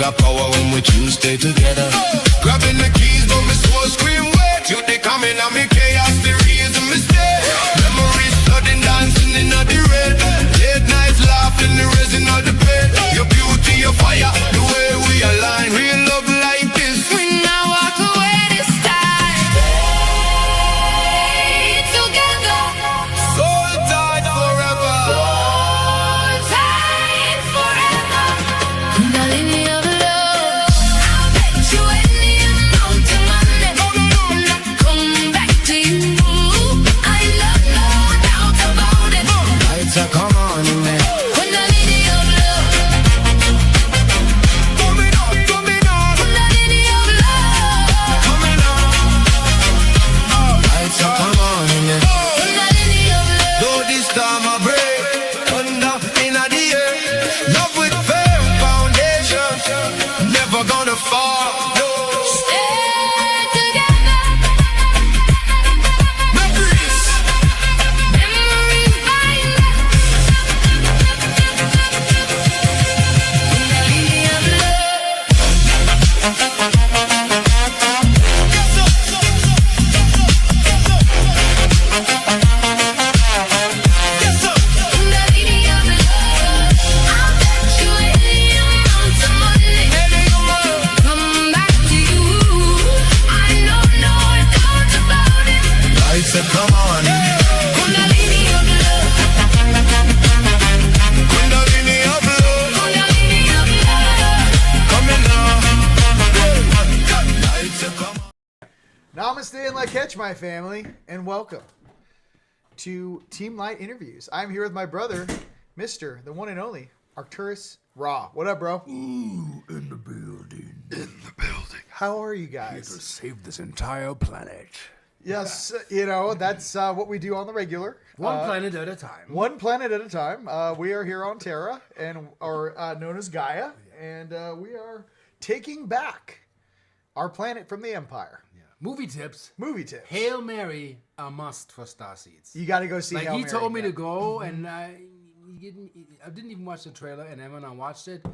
got power when we choose stay together. Grabbing the keys, but me soul scream wait. You they coming on me chaos, the reason mistake. Memories flooding, dancing in the red. Late nights laughing, the resin of the bed. Your beauty, your fire, the way we align. Real love like this. When I walk away this time, stay together. Soul tied forever. Soul tied forever. Now leave me of love. I'll bet you any amount of money. And I'll come back to you. I love no doubt about it. Lights are come on in there. When I need your love. Coming on, coming on. When I need your love. Coming on. Lights are come on in there. When I need your love. Though this time I break under in the air. Love with firm foundation. Never gonna fall. No. Stay together. Memories. Memories bind. When I need your love. When I need your love. I'll bet you any amount of money. Come back to you. I know no doubt about it. Lights are come on. When I need your love. Kundalini of love. When I need your love. Coming on. Lights are come on. Namaste and Lakech, my family, and welcome to TeamLight interviews. I'm here with my brother, Mr. the one and only Arcturus Raw. What up, bro? In the building. How are you To guys? save this entire planet. Yes, you know, that's what we do on the regular. One planet at a time. One planet at a time. We are here on Terra, and or known as Gaia, and we are taking back our planet from the Empire. Yeah. Movie tips. Movie tips. Hail Mary, a must for Starseeds. You got to go see. Like Hail he Mary told me again. to go, and I didn't even watch the trailer. And then when I watched it,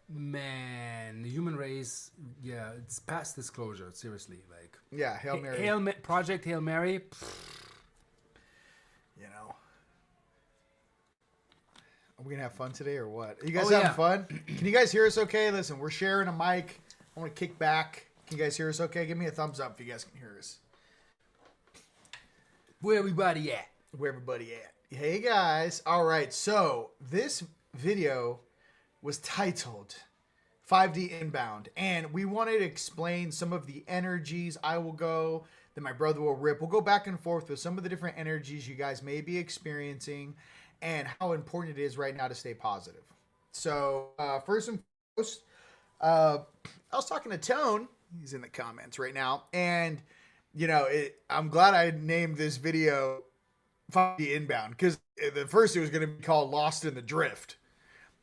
man, the human race, yeah, it's past disclosure. Seriously, like Yeah, Hail Mary. Project Hail Mary. You know. Are we gonna have fun today or what? Are you guys Oh, having yeah. fun? Can you guys hear us okay? Listen, we're sharing a mic. I want to kick back. Can you guys hear us okay? Give me a thumbs up if you guys can hear us. Where everybody at? Where everybody at? Hey guys. All right. So this video was titled 5D Inbound, and we wanted to explain some of the energies. I will go, then my brother will rip. We'll go back and forth with some of the different energies you guys may be experiencing and how important it is right now to stay positive. So first and foremost, I was talking to Tone. He's in the comments right now, and you know, I'm glad I named this video 5D Inbound, because the first it was going to be called Lost in the Drift,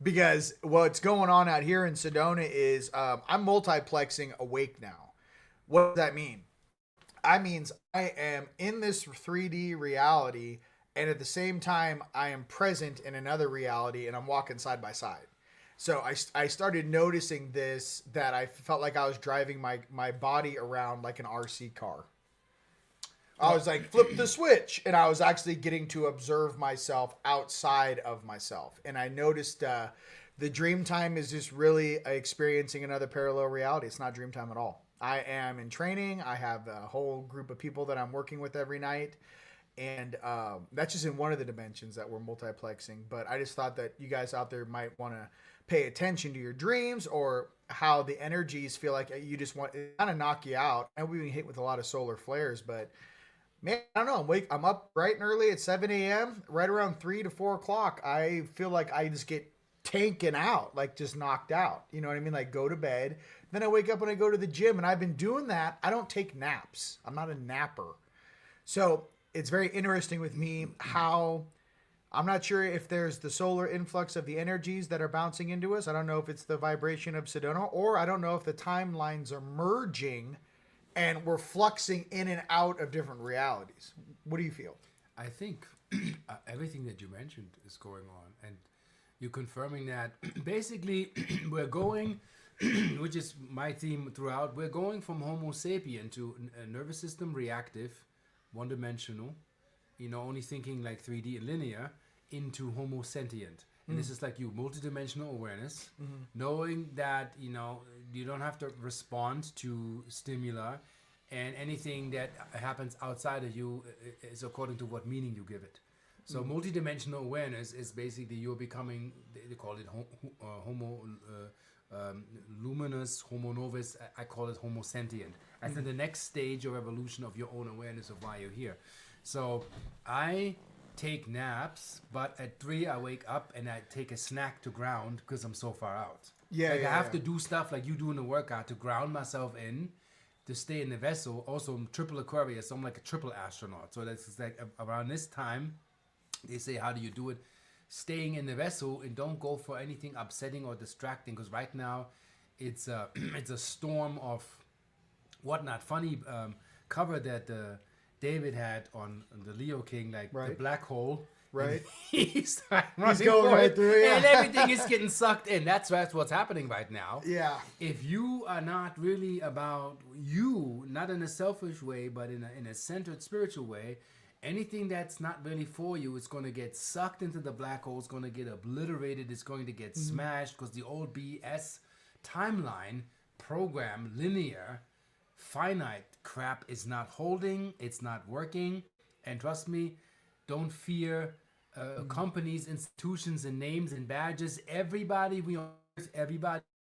because what's going on out here in Sedona is I'm multiplexing awake now. What does that mean? That means I am in this 3D reality, and at the same time I am present in another reality, and I'm walking side by side. So I started noticing this, that I felt like I was driving my body around like an RC car. I was like, flip the switch, and I was actually getting to observe myself outside of myself. And I noticed the dream time is just really experiencing another parallel reality. It's not dream time at all. I am in training. I have a whole group of people that I'm working with every night. And that's just in one of the dimensions that we're multiplexing. But I just thought that you guys out there might want to pay attention to your dreams, or how the energies feel like you just want to kind of knock you out. And we've been hit with a lot of solar flares, but man, I don't know. I'm up bright and early at 7 a.m. Right around 3 to 4 o'clock, I feel like I just get tanking out, like just knocked out. You know what I mean? Like go to bed. Then I wake up and I go to the gym, and I've been doing that. I don't take naps. I'm not a napper. So it's very interesting with me how I'm not sure if there's the solar influx of the energies that are bouncing into us. I don't know if it's the vibration of Sedona, or I don't know if the timelines are merging and we're fluxing in and out of different realities. What do you feel? I think everything that you mentioned is going on, and you're confirming that basically we're going which is my theme throughout. We're going from Homo sapien to a nervous system reactive, one-dimensional, only thinking like 3D and linear, into Homo sentient. And this is like you, multidimensional awareness, knowing that, you don't have to respond to stimuli, and anything that happens outside of you is according to what meaning you give it. So multidimensional awareness is basically you're becoming, they call it Homo luminous, Homo novus, I call it Homo sentient. As in the next stage of evolution of your own awareness of why you're here. So I take naps, but at 3 I wake up and I take a snack to ground because I'm so far out. I have to do stuff like you do in the workout to ground myself in, to stay in the vessel. Also, I'm triple Aquarius, so I'm like a triple astronaut. So that's like around this time, they say, how do you do it? Staying in the vessel and don't go for anything upsetting or distracting, because right now it's a it's a storm of whatnot. Funny cover that David had on the Leo King, like the black hole. Right. He's going right through it. And everything is getting sucked in. That's what's happening right now. Yeah. If you are not really about you, not in a selfish way, but in a centered spiritual way, anything that's not really for you is going to get sucked into the black hole. It's going to get obliterated. It's going to get smashed, because the old BS timeline, program, linear, finite crap is not holding. It's not working. And trust me, don't fear companies, institutions, and names and badges. Everybody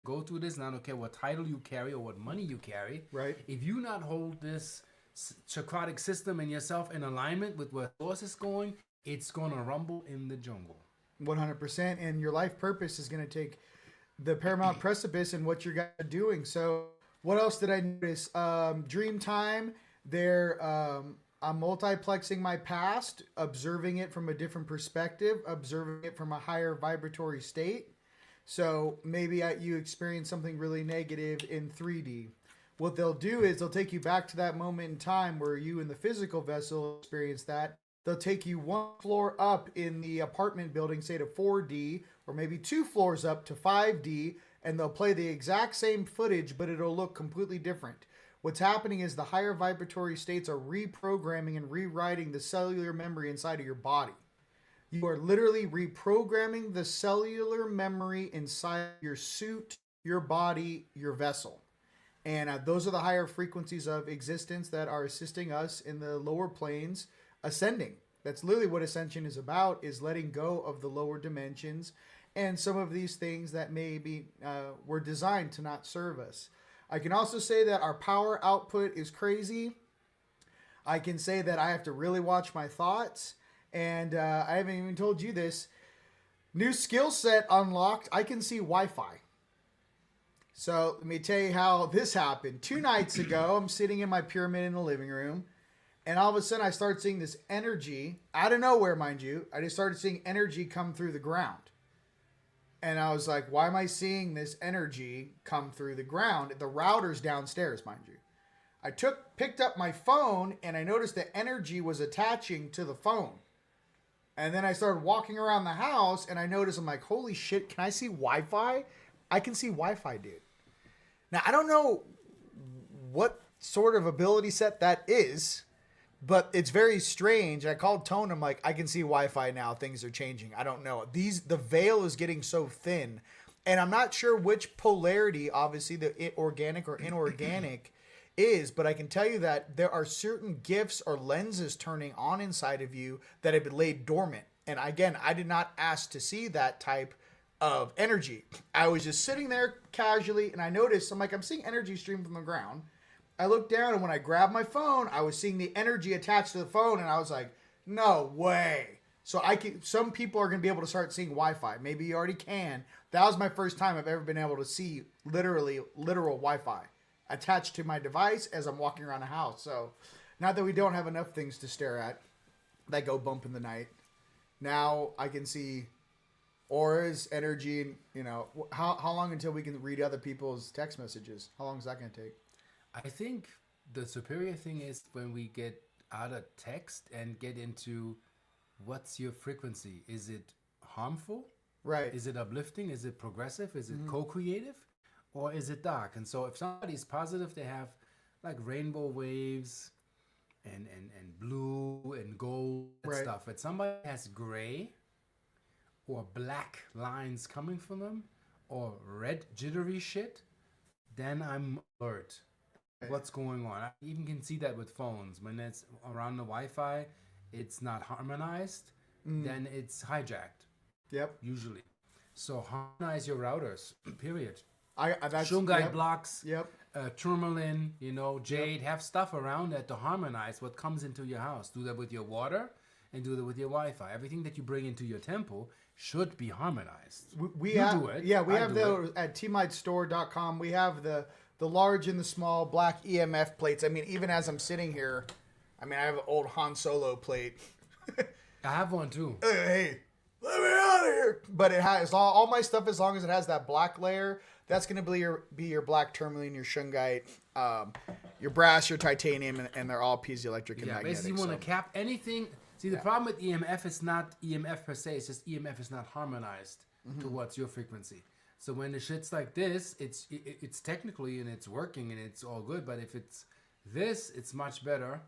go through this, and I don't care what title you carry or what money you carry. Right. If you not hold this chakratic system and yourself in alignment with where source is going, it's going to rumble in the jungle. 100%. And your life purpose is going to take the paramount precipice in what you're doing. So what else did I notice? Dream time. I'm multiplexing my past, observing it from a different perspective, observing it from a higher vibratory state. So maybe you experience something really negative in 3D. What they'll do is they'll take you back to that moment in time where you in the physical vessel experienced that. They'll take you 1 floor up in the apartment building, say to 4D, or maybe 2 floors up to 5D, and they'll play the exact same footage, but it'll look completely different. What's happening is the higher vibratory states are reprogramming and rewriting the cellular memory inside of your body. You are literally reprogramming the cellular memory inside your suit, your body, your vessel. And those are the higher frequencies of existence that are assisting us in the lower planes ascending. That's literally what ascension is about, is letting go of the lower dimensions and some of these things that maybe were designed to not serve us. I can also say that our power output is crazy. I can say that I have to really watch my thoughts. And I haven't even told you this. New skill set unlocked. I can see Wi-Fi. So let me tell you how this happened. 2 nights ago, I'm sitting in my pyramid in the living room. And all of a sudden, I start seeing this energy. Out of nowhere, mind you. I just started seeing energy come through the ground. And I was like, why am I seeing this energy come through the ground? The router's downstairs, mind you. I picked up my phone, and I noticed the energy was attaching to the phone. And then I started walking around the house, and I noticed, I'm like, holy shit, can I see Wi-Fi? I can see Wi-Fi, dude. Now, I don't know what sort of ability set that is, but it's very strange. I called Tone. I'm like, I can see Wi-Fi now. Things are changing. I don't know. The veil is getting so thin. And I'm not sure which polarity, obviously, the organic or inorganic is. But I can tell you that there are certain gifts or lenses turning on inside of you that have been laid dormant. And again, I did not ask to see that type of energy. I was just sitting there casually, and I noticed, I'm like, I'm seeing energy stream from the ground. I looked down, and when I grabbed my phone, I was seeing the energy attached to the phone, and I was like, no way. So some people are going to be able to start seeing Wi-Fi. Maybe you already can. That was my first time I've ever been able to see literal Wi-Fi attached to my device as I'm walking around the house. So not that we don't have enough things to stare at that go bump in the night. Now I can see auras, energy, and, you know, how long until we can read other people's text messages? How long is that going to take? I think the superior thing is when we get out of text and get into what's your frequency. Is it harmful? Right. Is it uplifting? Is it progressive? Is it co-creative? or is it dark? And so if somebody's positive, they have like rainbow waves and blue and gold and Right. stuff. But somebody has gray or black lines coming from them or red jittery shit, then I'm alert. What's going on? I even can see that with phones. When it's around the Wi-Fi, it's not harmonized, then it's hijacked, Yep. usually. So harmonize your routers, period. That's Shungite yep. blocks, Yep. tourmaline, jade, have stuff around that to harmonize what comes into your house. Do that with your water and do that with your Wi-Fi. Everything that you bring into your temple should be harmonized. We You have, do it. Yeah, we I have do those at TeamLightStore.com. We have the large and the small black EMF plates. I mean, even as I'm sitting here, I mean, I have an old Han Solo plate. I have one too. Hey, let me out of here. But it has all my stuff, as long as it has that black layer, that's going to be your black tourmaline, your shungite, your brass, your titanium, and they're all piezoelectric and Yeah, magnetic. basically you want to cap anything. See, the problem with EMF is not EMF per se. It's just EMF is not harmonized towards your frequency. So when the shit's like this, it's technically and it's working and it's all good. But if it's this, it's much better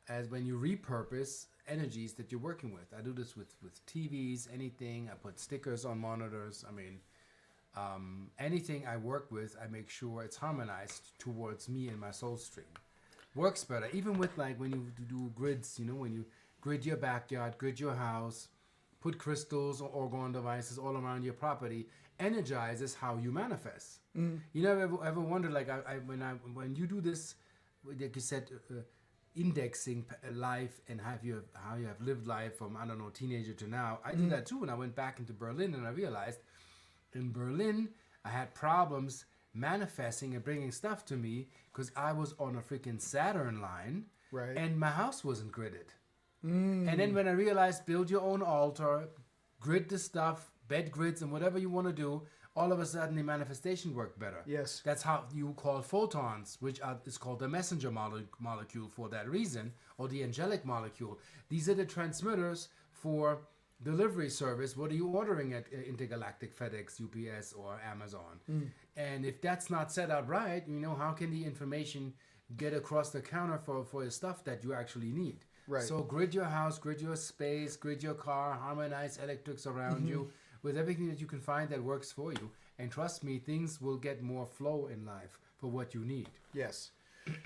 as when you repurpose energies that you're working with. I do this with TVs, anything. I put stickers on monitors. I mean, anything I work with, I make sure it's harmonized towards me and my soul stream. Works better. Even with like when you do grids, when you grid your backyard, grid your house, put crystals or orgone devices all around your property, energizes how you manifest. You never ever wondered, like when you do this, like you said, indexing life and how you have lived life from, I don't know, teenager to now. I did that too when I went back into Berlin, and I realized in Berlin I had problems manifesting and bringing stuff to me because I was on a freaking Saturn line, Right. and my house wasn't gridded. And then when I realized build your own altar, grid the stuff, bed grids and whatever you want to do, all of a sudden the manifestation worked better. Yes. That's how you call photons, which is called the messenger molecule for that reason, or the angelic molecule. These are the transmitters for delivery service. What are you ordering at Intergalactic, FedEx, UPS, or Amazon? And if that's not set up right, how can the information get across the counter for the stuff that you actually need? Right. So grid your house, grid your space, grid your car, harmonize electrics around you with everything that you can find that works for you. And trust me, things will get more flow in life for what you need. Yes.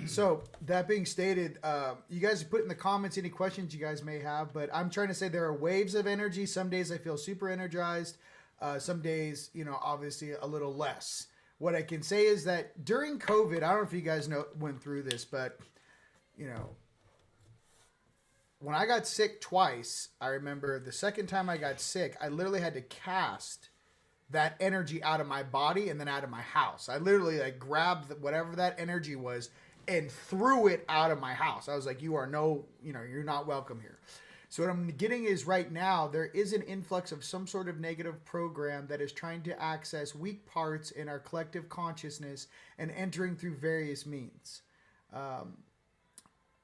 So that being stated, you guys put in the comments any questions you guys may have, but I'm trying to say there are waves of energy. Some days I feel super energized. Some days, obviously a little less. What I can say is that during COVID, I don't know if you guys went through this, but when I got sick twice, I remember the second time I got sick, I literally had to cast that energy out of my body and then out of my house. I literally grabbed whatever that energy was and threw it out of my house. I was like, you're not welcome here. So what I'm getting is right now, there is an influx of some sort of negative program that is trying to access weak parts in our collective consciousness and entering through various means.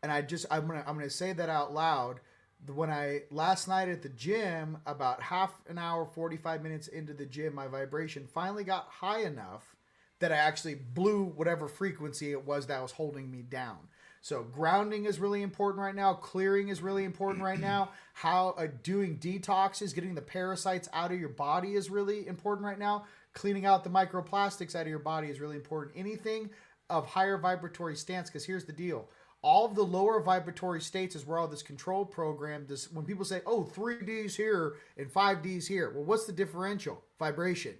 And I'm gonna say that out loud. When last night at the gym, about half an hour, 45 minutes into the gym, my vibration finally got high enough that I actually blew whatever frequency it was that was holding me down. So grounding is really important right now. Clearing is really important right now. How doing detoxes, getting the parasites out of your body is really important right now. Cleaning out the microplastics out of your body is really important. Anything of higher vibratory stance, because here's the deal. All of the lower vibratory states is where all this control program does. When people say, oh, 3Ds here and 5Ds here. Well, what's the differential? Vibration.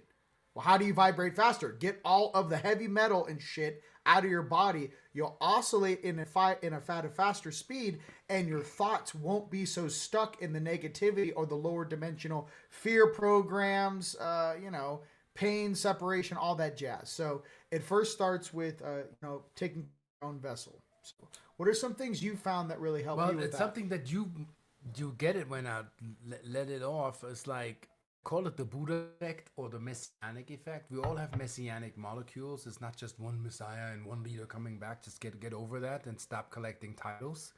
Well, how do you vibrate faster? Get all of the heavy metal and shit out of your body. You'll oscillate in a faster speed, and your thoughts won't be so stuck in the negativity or the lower dimensional fear programs, pain, separation, all that jazz. So it first starts with, taking your own vessel. So what are some things you found that really help you with that? Well, it's something that you get it when I let it off. It's like, call it the Buddha effect or the Messianic effect. We all have Messianic molecules. It's not just one Messiah and one leader coming back. Just get over that and stop collecting titles.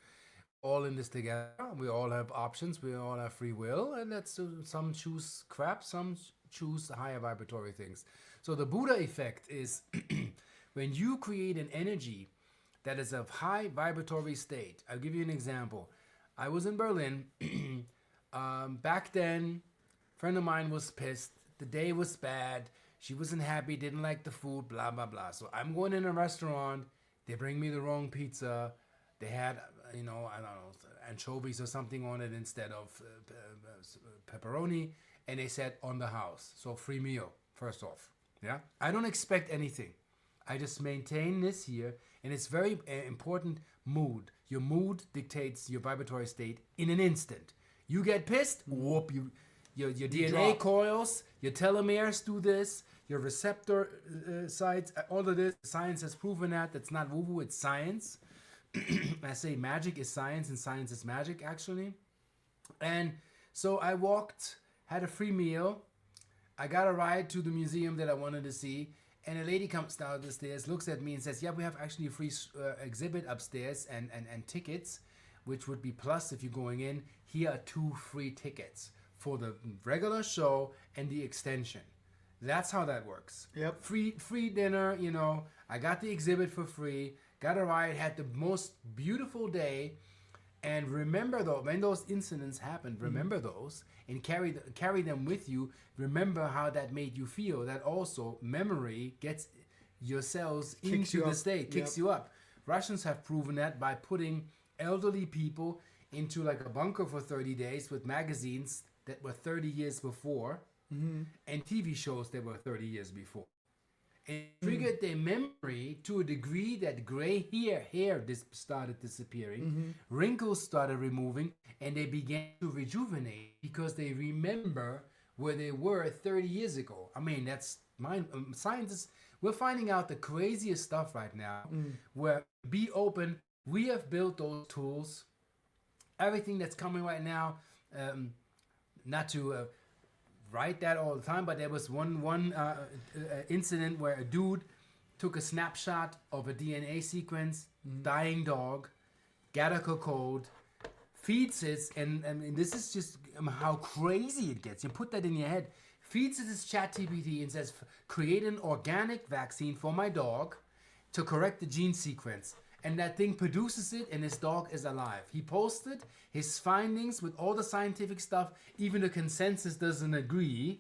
All in this together. We all have options. We all have free will. And some choose crap. Some choose higher vibratory things. So the Buddha effect is when you create an energy that is of high vibratory state. I'll give you an example. I was in Berlin. Back then, a friend of mine was pissed. The day was bad. She wasn't happy, didn't like the food, blah, blah, blah. So I'm going in a restaurant. They bring me the wrong pizza. They had, I don't know, anchovies or something on it instead of pepperoni. And they said, on the house. So free meal, first off. Yeah. I don't expect anything. I just maintain this here. And it's very important mood. Your mood dictates your vibratory state in an instant. You get pissed, whoop, your DNA drop. coils, your telomeres do this, your receptor sites, all of this. Science has proven that. That's not woo-woo, it's science. I say magic is science and science is magic, actually. And so I walked, had a free meal. I got a ride to the museum that I wanted to see. And a lady comes down the stairs, looks at me and says, yeah, we have actually a free exhibit upstairs and tickets, which would be plus if you're going in. Here are 2 free tickets for the regular show and the extension. That's how that works. Yep. Free dinner, I got the exhibit for free, got a ride, had the most beautiful day. And remember though, when those incidents happened, remember those and carry them with you. Remember how that made you feel. That also memory gets your cells into the state, kicks you up. Russians have proven that by putting elderly people into like a bunker for 30 days with magazines that were 30 years before and TV shows that were 30 years before. And triggered their memory to a degree that gray hair started disappearing, wrinkles started removing, and they began to rejuvenate because they remember where they were 30 years ago. I mean, that's scientists. We're finding out the craziest stuff right now. Where be open. We have built those tools. Everything that's coming right now, not to write that all the time, but there was one incident where a dude took a snapshot of a DNA sequence, dying dog, got a code, feeds it, and this is just how crazy it gets. You put that in your head, feeds it this ChatGPT and says, create an organic vaccine for my dog to correct the gene sequence. And that thing produces it, and his dog is alive. He posted his findings with all the scientific stuff. Even the consensus doesn't agree.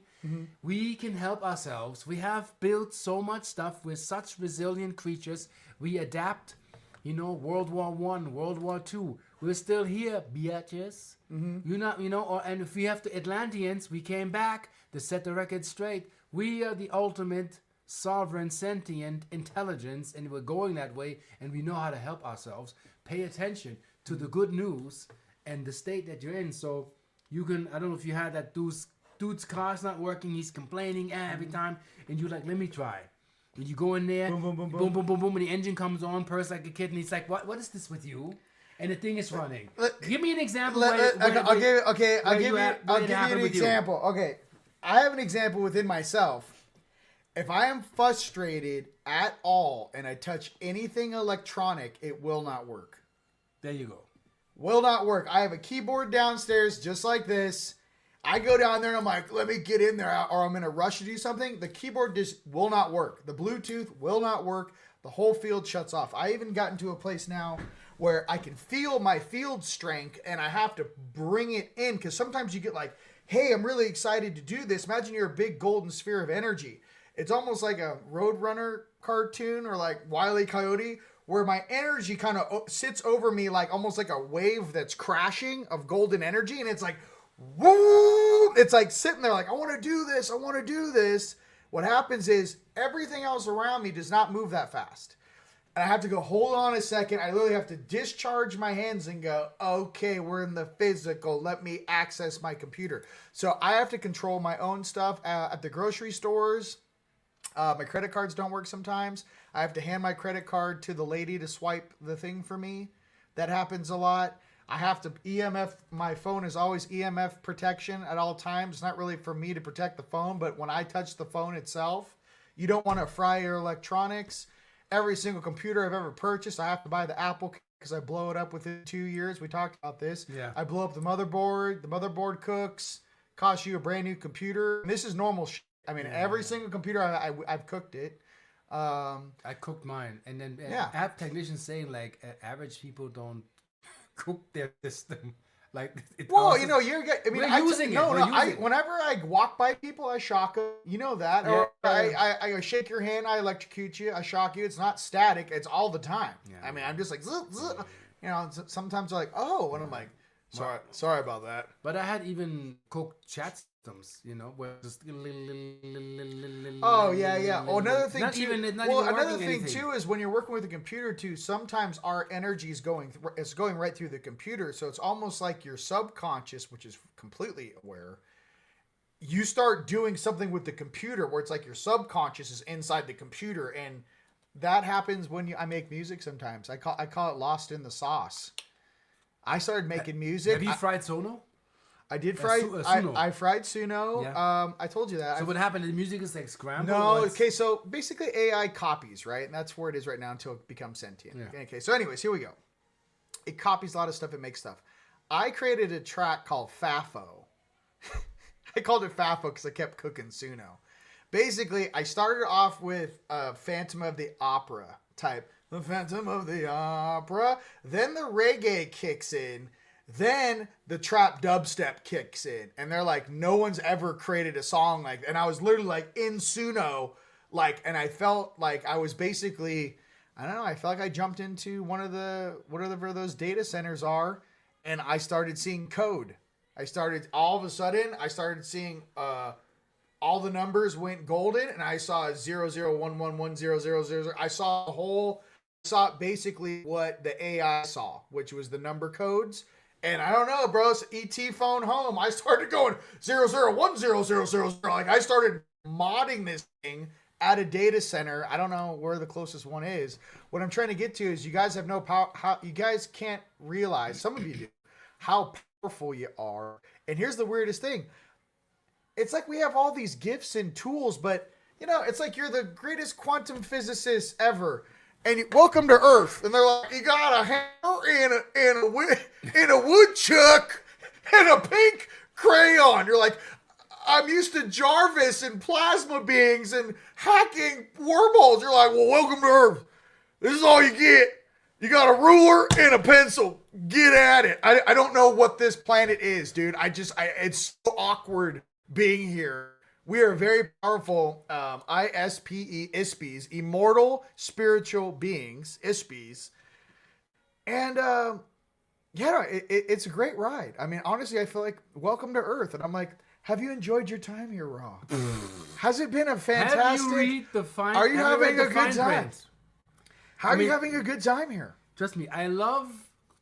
We can help ourselves. We have built so much stuff. We're such resilient creatures. We adapt. World War I, World War II. We're still here, bitches. And if we have the Atlanteans, we came back to set the record straight. We are the ultimate sovereign, sentient intelligence, and we're going that way, and we know how to help ourselves. Pay attention to the good news and the state that you're in. So you can, I don't know if you had that dude's car's not working, he's complaining every time, and you're like, let me try. And you go in there, boom, boom, boom, and the engine comes on, purrs like a kid, and he's like, what is this with you? And the thing is running. Give me an example. I'll give you an example. Okay, I have an example within myself. If I am frustrated at all and I touch anything electronic, it will not work. There you go. Will not work. I have a keyboard downstairs just like this. I go down there and I'm like, let me get in there, or I'm in a rush to do something. The keyboard just will not work. The Bluetooth will not work. The whole field shuts off. I even gotten to a place now where I can feel my field strength and I have to bring it in, because sometimes you get like, hey, I'm really excited to do this. Imagine you're a big golden sphere of energy. It's almost like a Roadrunner cartoon or like Wile E. Coyote, where my energy kind of sits over me like almost like a wave that's crashing of golden energy. And it's like, woo! It's like sitting there like, I want to do this. I want to do this. What happens is everything else around me does not move that fast. And I have to go, hold on a second. I literally have to discharge my hands and go, okay, we're in the physical. Let me access my computer. So I have to control my own stuff at the grocery stores. My credit cards don't work sometimes. I have to hand my credit card to the lady to swipe the thing for me. That happens a lot. I have to EMF. My phone is always EMF protection at all times. It's not really for me to protect the phone, but when I touch the phone itself, you don't want to fry your electronics. Every single computer I've ever purchased, I have to buy the Apple because I blow it up within 2 years. We talked about this. Yeah. I blow up the motherboard. The motherboard cooks. Costs you a brand new computer. And this is normal shit. I mean, every single computer I've cooked it. I cooked mine, and then app technicians saying like average people don't cook their system. Like, well, you know, we're using it. Whenever I walk by people, I shock them. You know that. Yeah. Or I shake your hand, I electrocute you, I shock you. It's not static. It's all the time. Yeah. I mean, I'm just like, zzz, zzz. You know, sometimes they're like, oh, and I'm like, sorry about that. But I had even cooked chat systems, you know, where just oh yeah. Oh, another thing too. Another thing too is when you're working with a computer too. Sometimes our energy is going right through the computer, so it's almost like your subconscious, which is completely aware. You start doing something with the computer where it's like your subconscious is inside the computer, and that happens when I make music. Sometimes I call it lost in the sauce. I started making music. Have you fried Sono? I did fry. Suno. I fried Suno. Yeah. I told you that. So what happened? The music is like scrambled. No. Okay. So basically, AI copies, right? And that's where it is right now until it becomes sentient. Yeah. Okay. So, anyways, here we go. It copies a lot of stuff. It makes stuff. I created a track called Fafo. I called it Fafo because I kept cooking Suno. Basically, I started off with Phantom of the Opera type. The Phantom of the Opera. Then the reggae kicks in. Then the trap dubstep kicks in. And they're like, no one's ever created a song like that. And I was literally like in Suno. Like, and I felt like I was basically, I don't know, I felt like I jumped into whatever those data centers are. And I started seeing code. All of a sudden, I started seeing all the numbers went golden. And I saw 00111000. I saw basically what the AI saw, which was the number codes. And I don't know, bro, it's ET phone home. I started going 001000. Like, I started modding this thing at a data center. I don't know where the closest one is. What I'm trying to get to is you guys have no power. You guys can't realize, some of you do, how powerful you are. And here's the weirdest thing. It's like we have all these gifts and tools, but, you know, it's like you're the greatest quantum physicist ever. And welcome to Earth. And they're like, you got a hammer and a woodchuck and a pink crayon. You're like, I'm used to Jarvis and plasma beings and hacking wormholes. You're like, well, welcome to Earth. This is all you get. You got a ruler and a pencil. Get at it. I don't know what this planet is, dude. It's so awkward being here. We are very powerful, ISPEs, immortal spiritual beings, ISPEs. And, it's a great ride. I mean, honestly, I feel like, welcome to Earth. And I'm like, have you enjoyed your time here, Raw? Has it been a fantastic... Have you read the fine... Are you having a good time? Print? How are you having a good time here? Trust me, I love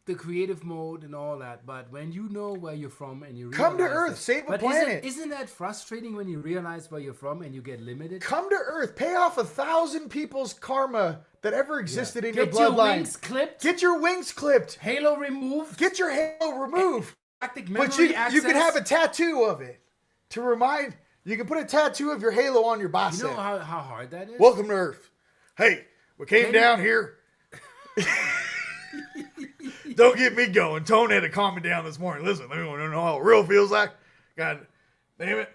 the creative mode and all that, but when you know where you're from and you come to Earth, save a planet. Isn't that frustrating when you realize where you're from and you get limited? Come to Earth, pay off 1,000 people's karma that ever existed in your bloodline. Get your wings clipped. Get your wings clipped. Halo removed. Get your halo removed. But you can have a tattoo of it to remind. You can put a tattoo of your halo on your bicep. You know how hard that is? Welcome to Earth. Hey, we came down here. Don't get me going. Tone had to calm me down this morning. Listen, let me know how it real feels like. God damn it.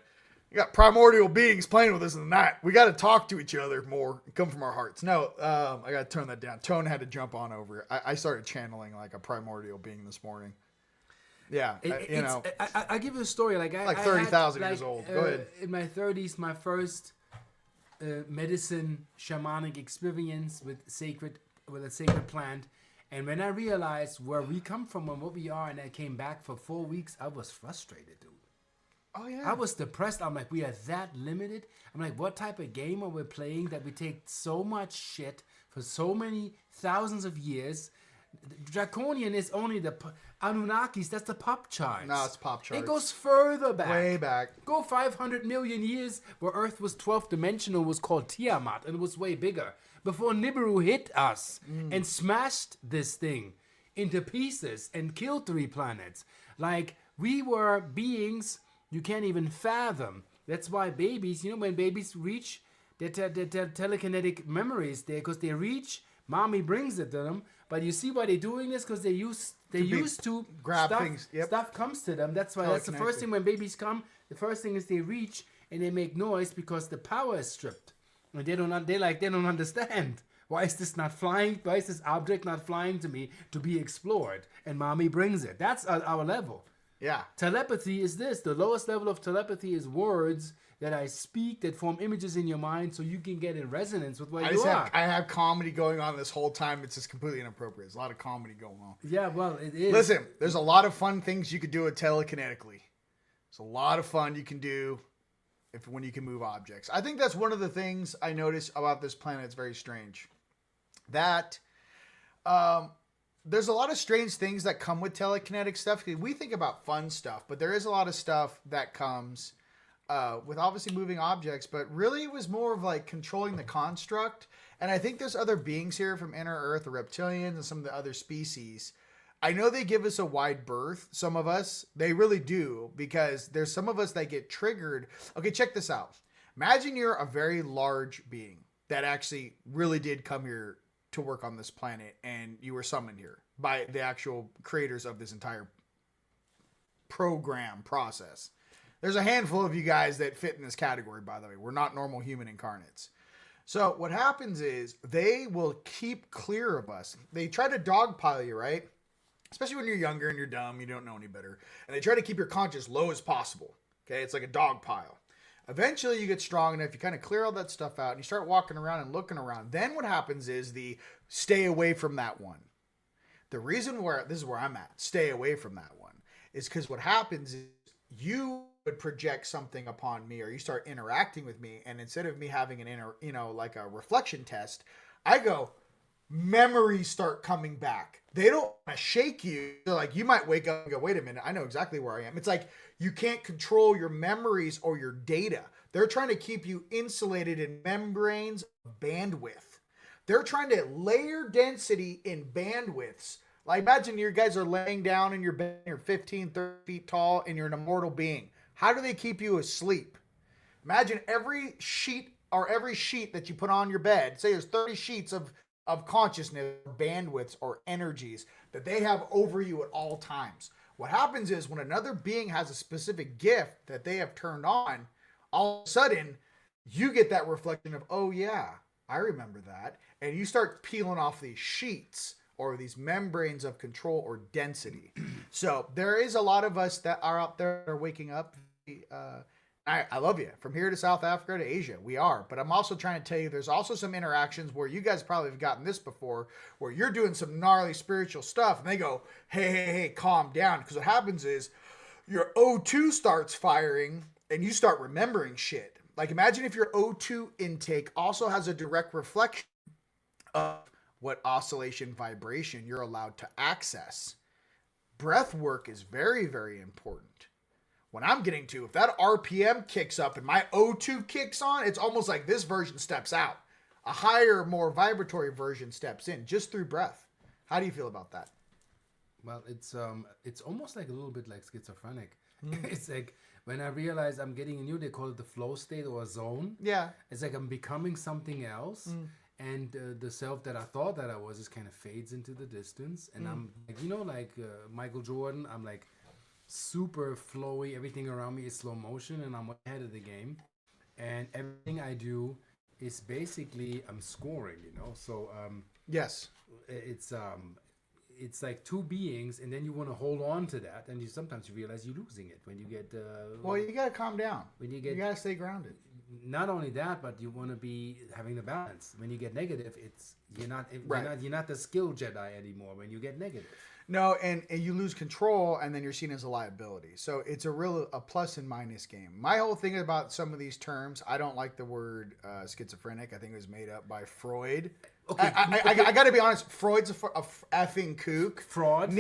You got primordial beings playing with us in the night. We got to talk to each other more and come from our hearts. No, I got to turn that down. Tone had to jump on over it. I started channeling like a primordial being this morning. Yeah, I give you a story. Like 30,000 years old. Go ahead. In my 30s, my first medicine shamanic experience with a sacred plant. And when I realized where we come from and what we are, and I came back for 4 weeks, I was frustrated, dude. Oh, yeah. I was depressed. I'm like, we are that limited. I'm like, what type of game are we playing that we take so much shit for so many thousands of years? Draconian is only the Anunnakis. That's the pop charts. No, it's pop charts. It goes further back. Way back. Go 500 million years where Earth was 12th dimensional, was called Tiamat, and it was way bigger. Before Nibiru hit us and smashed this thing into pieces and killed 3 planets. Like, we were beings you can't even fathom. That's why babies, when babies reach their telekinetic memories there, because they reach, mommy brings it to them. But you see why they're doing this? Because they used to grab stuff, things. Yep. Stuff comes to them. That's why that's the first thing when babies come. The first thing is they reach and they make noise because the power is stripped. And they don't understand. Why is this not flying? Why is this object not flying to me to be explored? And mommy brings it. That's our level. Yeah. Telepathy is this. The lowest level of telepathy is words that I speak that form images in your mind so you can get in resonance with what you are. I have comedy going on this whole time. It's just completely inappropriate. There's a lot of comedy going on. Yeah, well, it is. Listen, there's a lot of fun things you could do with telekinetically. There's a lot of fun you can do when you can move objects. I think that's one of the things I notice about this planet that's very strange. That there's a lot of strange things that come with telekinetic stuff. We think about fun stuff, but there is a lot of stuff that comes with obviously moving objects, but really it was more of like controlling the construct. And I think there's other beings here from Inner Earth, the reptilians, and some of the other species. I know they give us a wide berth, some of us. They really do, because there's some of us that get triggered. Okay, check this out. Imagine you're a very large being that actually really did come here to work on this planet, and you were summoned here by the actual creators of this entire program process. There's a handful of you guys that fit in this category, by the way. We're not normal human incarnates. So what happens is they will keep clear of us. They try to dogpile you, right? Especially when you're younger and you're dumb, you don't know any better. And they try to keep your conscience low as possible. Okay, it's like a dog pile. Eventually you get strong enough, you kind of clear all that stuff out, and you start walking around and looking around. Then what happens is the stay away from that one. The reason where, this is where I'm at, stay away from that one, is because what happens is you would project something upon me, or you start interacting with me, and instead of me having like a reflection test, I go, memories start coming back. They don't want to shake you. They're like, you might wake up and go, wait a minute, I know exactly where I am. It's like you can't control your memories or your data. They're trying to keep you insulated in membranes of bandwidth. They're trying to layer density in bandwidths. Like imagine you guys are laying down in your bed, you're 15, 30 feet tall, and you're an immortal being. How do they keep you asleep? Imagine every sheet that you put on your bed, say there's 30 sheets of consciousness, bandwidths, or energies that they have over you at all times. What happens is when another being has a specific gift that they have turned on, all of a sudden you get that reflection of, oh yeah, I remember that. And you start peeling off these sheets or these membranes of control or density. So there is a lot of us that are out there that are waking up. I love you. From here to South Africa to Asia, we are. But I'm also trying to tell you there's also some interactions where you guys probably have gotten this before, where you're doing some gnarly spiritual stuff, and they go, hey, calm down. Because what happens is your O2 starts firing, and you start remembering shit. Like imagine if your O2 intake also has a direct reflection of what oscillation vibration you're allowed to access. Breath work is very, very important. When I'm getting to, if that RPM kicks up and my O2 kicks on, it's almost like this version steps out. A higher, more vibratory version steps in just through breath. How do you feel about that? Well, it's almost like a little bit like schizophrenic. It's like when I realize I'm getting they call it the flow state or a zone. Yeah. It's like I'm becoming something else. And the self that I thought that I was just kind of fades into the distance. And I'm like, Michael Jordan, I'm like, super flowy, everything around me is slow motion, and I'm ahead of the game, and everything I do is basically I'm scoring, so yes, it's like two beings, and then you want to hold on to that, and sometimes you realize you're losing it when you get well, you gotta calm down. You gotta stay grounded. Not only that, but you want to be having the balance. When you get negative, you're not the skill Jedi anymore when you get negative. No, and you lose control, and then you're seen as a liability. So it's a plus and minus game. My whole thing about some of these terms, I don't like the word schizophrenic. I think it was made up by Freud. Okay, I got to be honest. Freud's a effing kook. Fraud.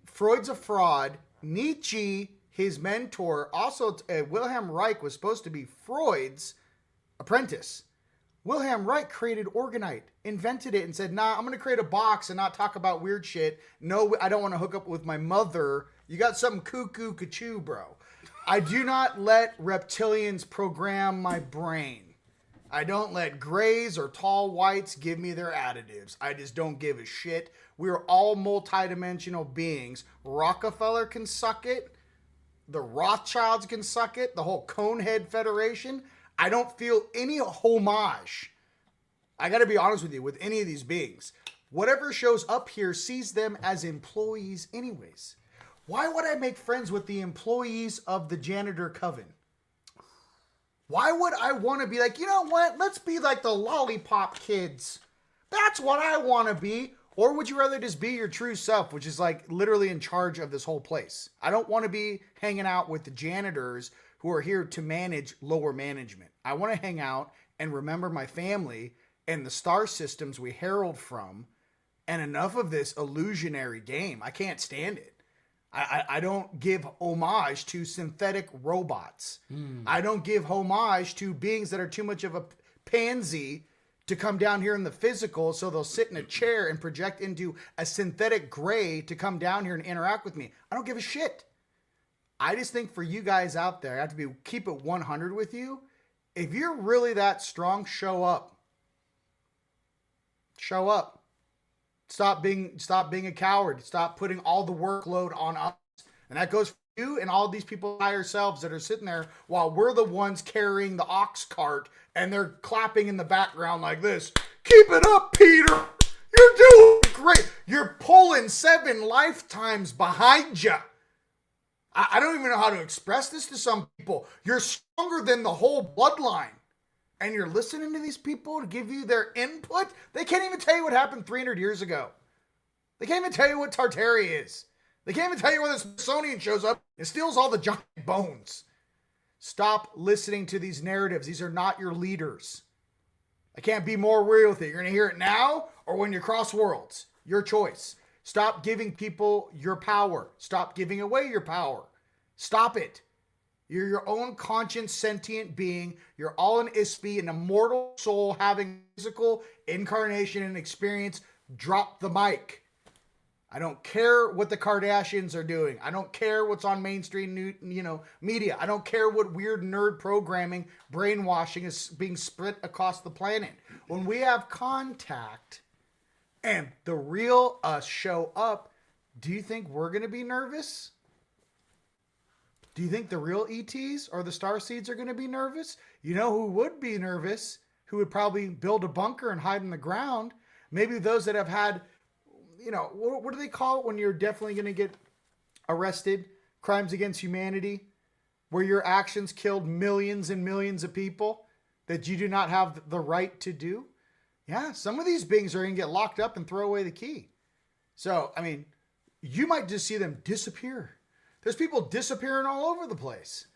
Freud's a fraud. Nietzsche, his mentor, also Wilhelm Reich was supposed to be Freud's apprentice. Wilhelm Reich created Organite, invented it, and said, nah, I'm going to create a box and not talk about weird shit. No, I don't want to hook up with my mother. You got something cuckoo ka-choo, bro. I do not let reptilians program my brain. I don't let grays or tall whites give me their additives. I just don't give a shit. We're all multidimensional beings. Rockefeller can suck it. The Rothschilds can suck it. The whole Conehead Federation. I don't feel any homage. I got to be honest with you, with any of these beings. Whatever shows up here sees them as employees anyways. Why would I make friends with the employees of the Janitor Coven? Why would I want to be like, you know what? Let's be like the Lollipop Kids. That's what I want to be. Or would you rather just be your true self, which is like literally in charge of this whole place? I don't want to be hanging out with the janitors who are here to manage lower management. I want to hang out and remember my family and the star systems we herald from, and enough of this illusionary game. I can't stand it. I don't give homage to synthetic robots. I don't give homage to beings that are too much of a pansy to come down here in the physical, so they'll sit in a chair and project into a synthetic gray to come down here and interact with me. I don't give a shit. I just think for you guys out there, I have to keep it 100 with you. If you're really that strong, show up. Show up. Stop being a coward. Stop putting all the workload on us. And that goes for you and all these people by yourselves that are sitting there while we're the ones carrying the ox cart and they're clapping in the background like this. Keep it up, Peter. You're doing great. You're pulling 7 lifetimes behind you. I don't even know how to express this to some people. You're stronger than the whole bloodline. And you're listening to these people to give you their input? They can't even tell you what happened 300 years ago. They can't even tell you what Tartaria is. They can't even tell you when the Smithsonian shows up and steals all the giant bones. Stop listening to these narratives. These are not your leaders. I can't be more real with you. You're going to hear it now or when you cross worlds. Your choice. Stop giving people your power. Stop giving away your power. Stop it. You're your own conscious sentient being. You're all an ISPI, an immortal soul having physical incarnation and experience. Drop the mic. I don't care what the Kardashians are doing. I don't care what's on mainstream media. I don't care what weird nerd programming, brainwashing is being spread across the planet. When we have contact and the real us show up, do you think we're going to be nervous? Do you think the real ETs or the Starseeds are going to be nervous? You know who would be nervous? Who would probably build a bunker and hide in the ground? Maybe those that have had, what do they call it when you're definitely going to get arrested? Crimes against humanity, where your actions killed millions and millions of people that you do not have the right to do. Yeah, some of these beings are going to get locked up and throw away the key. So, you might just see them disappear. There's people disappearing all over the place.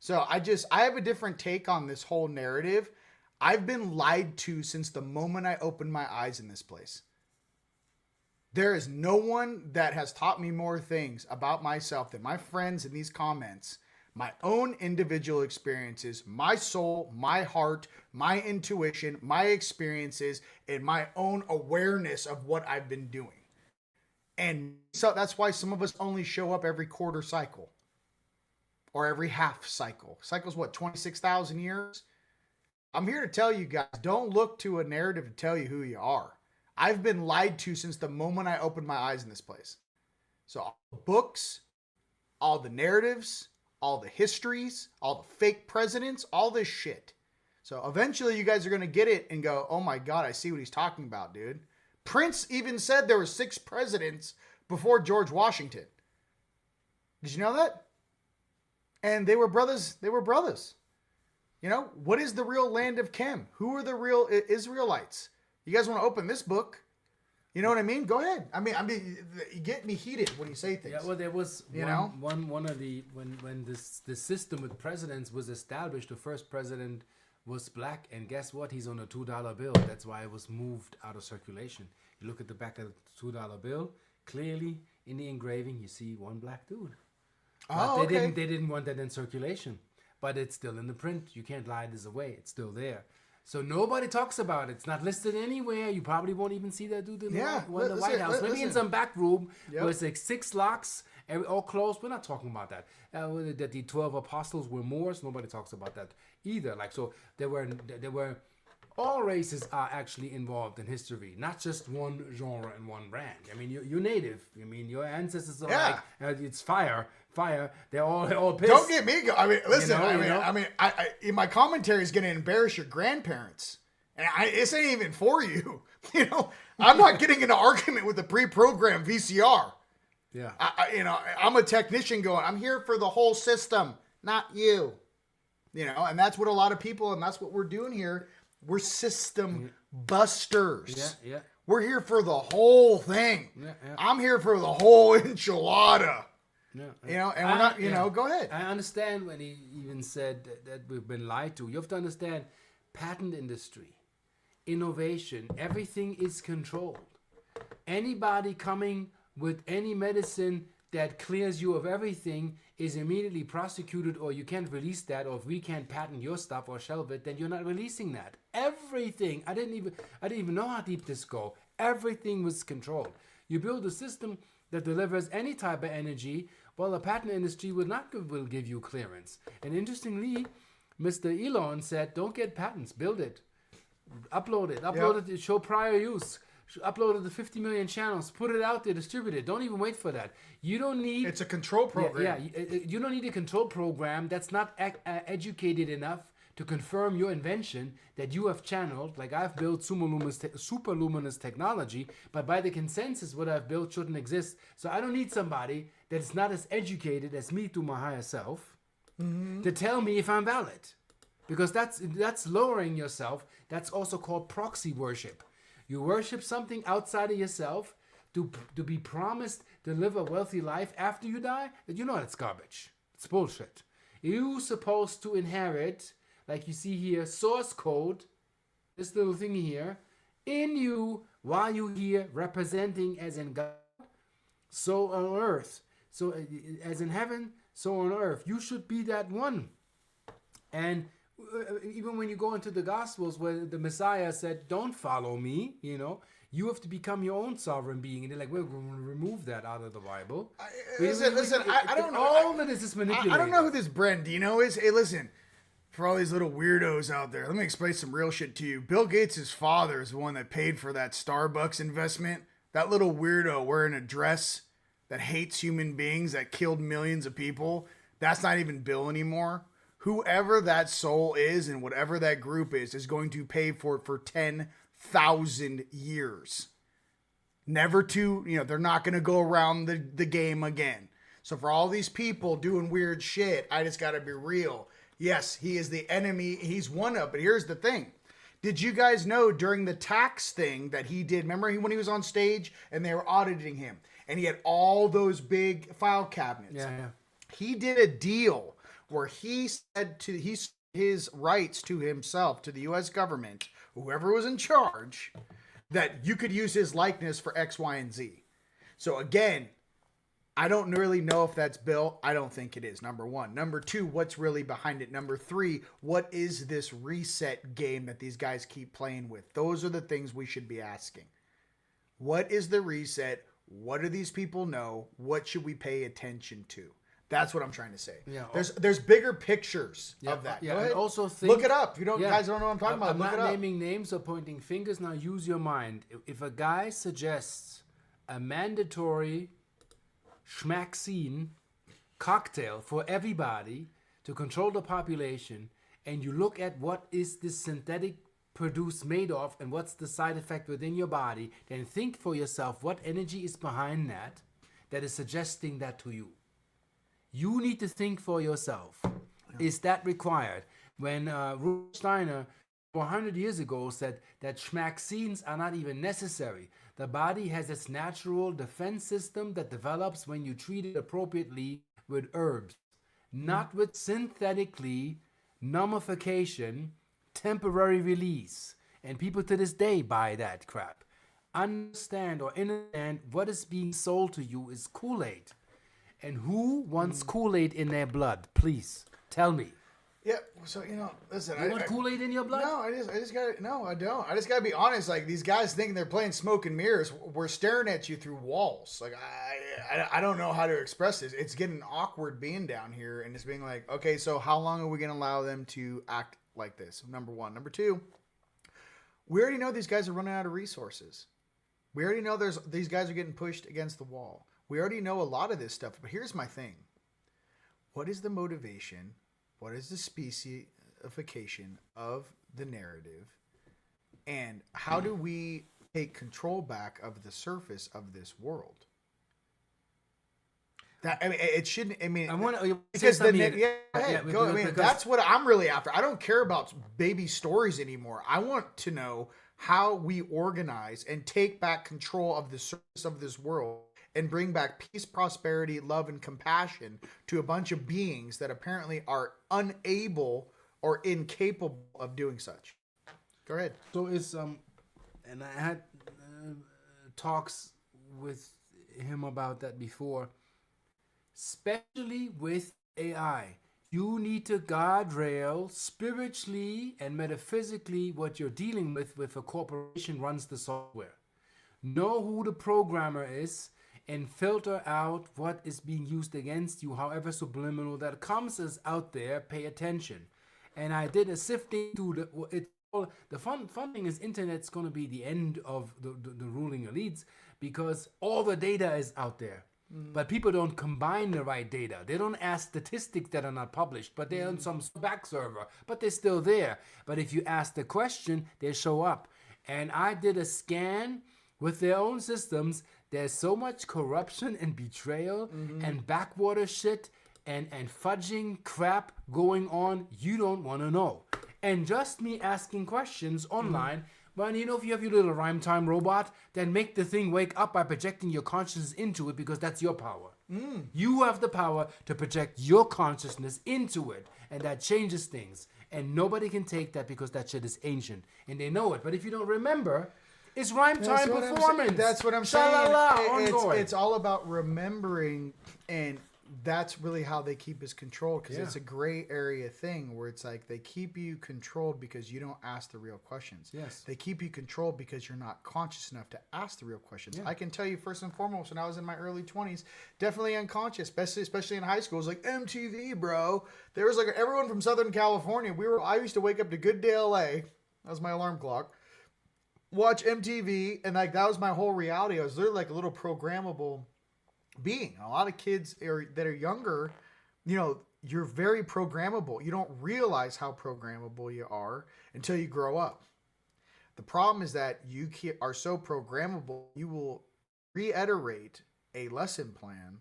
So I have a different take on this whole narrative. I've been lied to since the moment I opened my eyes in this place. There is no one that has taught me more things about myself than my friends in these comments, my own individual experiences, my soul, my heart, my intuition, my experiences, and my own awareness of what I've been doing. And so that's why some of us only show up every quarter cycle or every half cycle. Cycle's what, 26,000 years? I'm here to tell you guys, don't look to a narrative to tell you who you are. I've been lied to since the moment I opened my eyes in this place. So all the books, all the narratives, all the histories, all the fake presidents, all this shit. So eventually you guys are going to get it and go, oh my God, I see what he's talking about, dude. Prince even said there were 6 presidents before George Washington. Did you know that? And they were brothers. They were brothers. What is the real land of Chem? Who are the real Israelites? You guys want to open this book? You know what I mean? Go ahead. You get me heated when you say things. Yeah, well, there was one of the when this system with presidents was established. The first president was black, and guess what? He's on a $2 bill. That's why it was moved out of circulation. You look at the back of the $2 bill. Clearly, in the engraving, you see one black dude. But they didn't want that in circulation, but it's still in the print. You can't lie this away. It's still there. So nobody talks about it. It's not listed anywhere. You probably won't even see that dude in the White House. Maybe in some back room where it's like 6 locks, all closed. We're not talking about that. That the 12 apostles were Moors. Nobody talks about that either. So there were all races are actually involved in history, not just one genre and one brand. I mean, you're native. I mean, your ancestors are Yeah. like, it's fire. They're all pissed. Don't get me go. I mean, listen. You know? I my commentary is going to embarrass your grandparents, and this ain't even for you. You know, I'm not getting into argument with the pre-programmed VCR. Yeah. I'm a technician going, I'm here for the whole system, not you. You know, and that's what a lot of people, and that's what we're doing here. We're system busters. Yeah. We're here for the whole thing. Yeah. I'm here for the whole enchilada. Yeah. You know, and we're not, you know, go ahead. I understand when he even said that we've been lied to. You have to understand, patent industry, innovation, everything is controlled. Anybody coming with any medicine that clears you of everything is immediately prosecuted, or you can't release that, or if we can't patent your stuff or shelve it, then you're not releasing that. Everything. I didn't even know how deep this go. Everything was controlled. You build a system that delivers any type of energy, well, the patent industry will give you clearance. And interestingly, Mr. Elon said, don't get patents, build it. Upload it, show prior use. Upload it to 50 million channels, put it out there, distribute it. Don't even wait for that. You don't need... It's a control program. You don't need a control program that's not educated enough to confirm your invention that you have channeled. Like, I've built superluminous technology, but by the consensus, what I've built shouldn't exist. So I don't need somebody that's not as educated as me through my higher self to tell me if I'm valid. Because that's lowering yourself. That's also called proxy worship. You worship something outside of yourself to be promised to live a wealthy life after you die. You know that's garbage. It's bullshit. You're supposed to inherit, like you see here, source code, this little thing here, in you while you're here, representing as in God, so on earth. So as in heaven, so on earth. You should be that one. And even when you go into the Gospels where the Messiah said, don't follow me, you know, you have to become your own sovereign being. And they're like, we're going to remove that out of the Bible. Listen, I don't know. All of this is manipulated. I don't know who this Brandino is. Hey, listen, for all these little weirdos out there, let me explain some real shit to you. Bill Gates' father is the one that paid for that Starbucks investment. That little weirdo wearing a dress that hates human beings, that killed millions of people. That's not even Bill anymore. Whoever that soul is and whatever that group is going to pay for it for 10,000 years. Never to, they're not going to go around the game again. So for all these people doing weird shit, I just got to be real. Yes, he is the enemy. He's one of, but here's the thing. Did you guys know during the tax thing that he did, remember when he was on stage and they were auditing him and he had all those big file cabinets? Yeah. He did a deal where he said his rights to himself, to the U.S. government, whoever was in charge, that you could use his likeness for X, Y, and Z. So again, I don't really know if that's Bill. I don't think it is, number one. Number two, what's really behind it? Number three, what is this reset game that these guys keep playing with? Those are the things we should be asking. What is the reset? What do these people know? What should we pay attention to? That's what I'm trying to say. Yeah, there's bigger pictures of that. Yeah, Go ahead. and also look it up. If you guys don't know what I'm talking about, I'm look it not up. naming names or pointing fingers. Now use your mind. If a guy suggests a mandatory schmaxine cocktail for everybody to control the population, and you look at what is this synthetic produce made of and what's the side effect within your body, then think for yourself what energy is behind that is suggesting that to you. You need to think for yourself. Is that required? When Rudolf Steiner 400 years ago said that schmaxines are not even necessary. The body has its natural defense system that develops when you treat it appropriately with herbs, not with synthetically mummification, temporary release. And people to this day buy that crap. Understand what is being sold to you is Kool-Aid. And who wants Kool-Aid in their blood? Please tell me. Yeah, so listen. You want Kool-Aid in your blood? No, I don't. I just gotta be honest. Like, these guys thinking they're playing smoke and mirrors. We're staring at you through walls. Like, I don't know how to express this. It's getting awkward being down here, and it's being like, okay, so how long are we gonna allow them to act like this? Number one. Number two, We already know these guys are running out of resources. We already know these guys are getting pushed against the wall. We already know a lot of this stuff. But here's my thing. What is the motivation? What is the specification of the narrative? And how do we take control back of the surface of this world? That, I mean, it shouldn't. I mean, I want to because say that's what I'm really after. I don't care about baby stories anymore. I want to know how we organize and take back control of the surface of this world and bring back peace, prosperity, love, and compassion to a bunch of beings that apparently are unable or incapable of doing such. Go ahead. So it's and I had talks with him about that before. Especially with AI, you need to guardrail spiritually and metaphysically what you're dealing with a corporation runs the software. Know who the programmer is and filter out what is being used against you, however subliminal that comes is out there. Pay attention. And I did a sifting through the fun thing is internet's going to be the end of the ruling elites because all the data is out there. But people don't combine the right data. They don't ask statistics that are not published, but they're on some back server, but they're still there. But if you ask the question, they show up. And I did a scan with their own systems. There's so much corruption and betrayal and backwater shit and fudging crap going on you don't want to know. And just me asking questions online, well, you know, if you have your little rhyme time robot, then make the thing wake up by projecting your consciousness into it because that's your power. You have the power to project your consciousness into it, and that changes things. And nobody can take that because that shit is ancient, and they know it. But if you don't remember, it's rhyme time performance. That's what I'm saying. Sha-la-la, it's all about remembering, and that's really how they keep us controlled because it's a gray area thing where it's like they keep you controlled because you don't ask the real questions. Yes. They keep you controlled because you're not conscious enough to ask the real questions. Yeah. I can tell you first and foremost, when I was in my early 20s, definitely unconscious, especially in high school. It was like MTV, bro. There was like everyone from Southern California. I used to wake up to Good Day LA. That was my alarm clock. Watch MTV, and like that was my whole reality. I was literally like a little programmable being. A lot of kids that are younger, you know, you're very programmable. You don't realize how programmable you are until you grow up. The problem is that you are so programmable, you will reiterate a lesson plan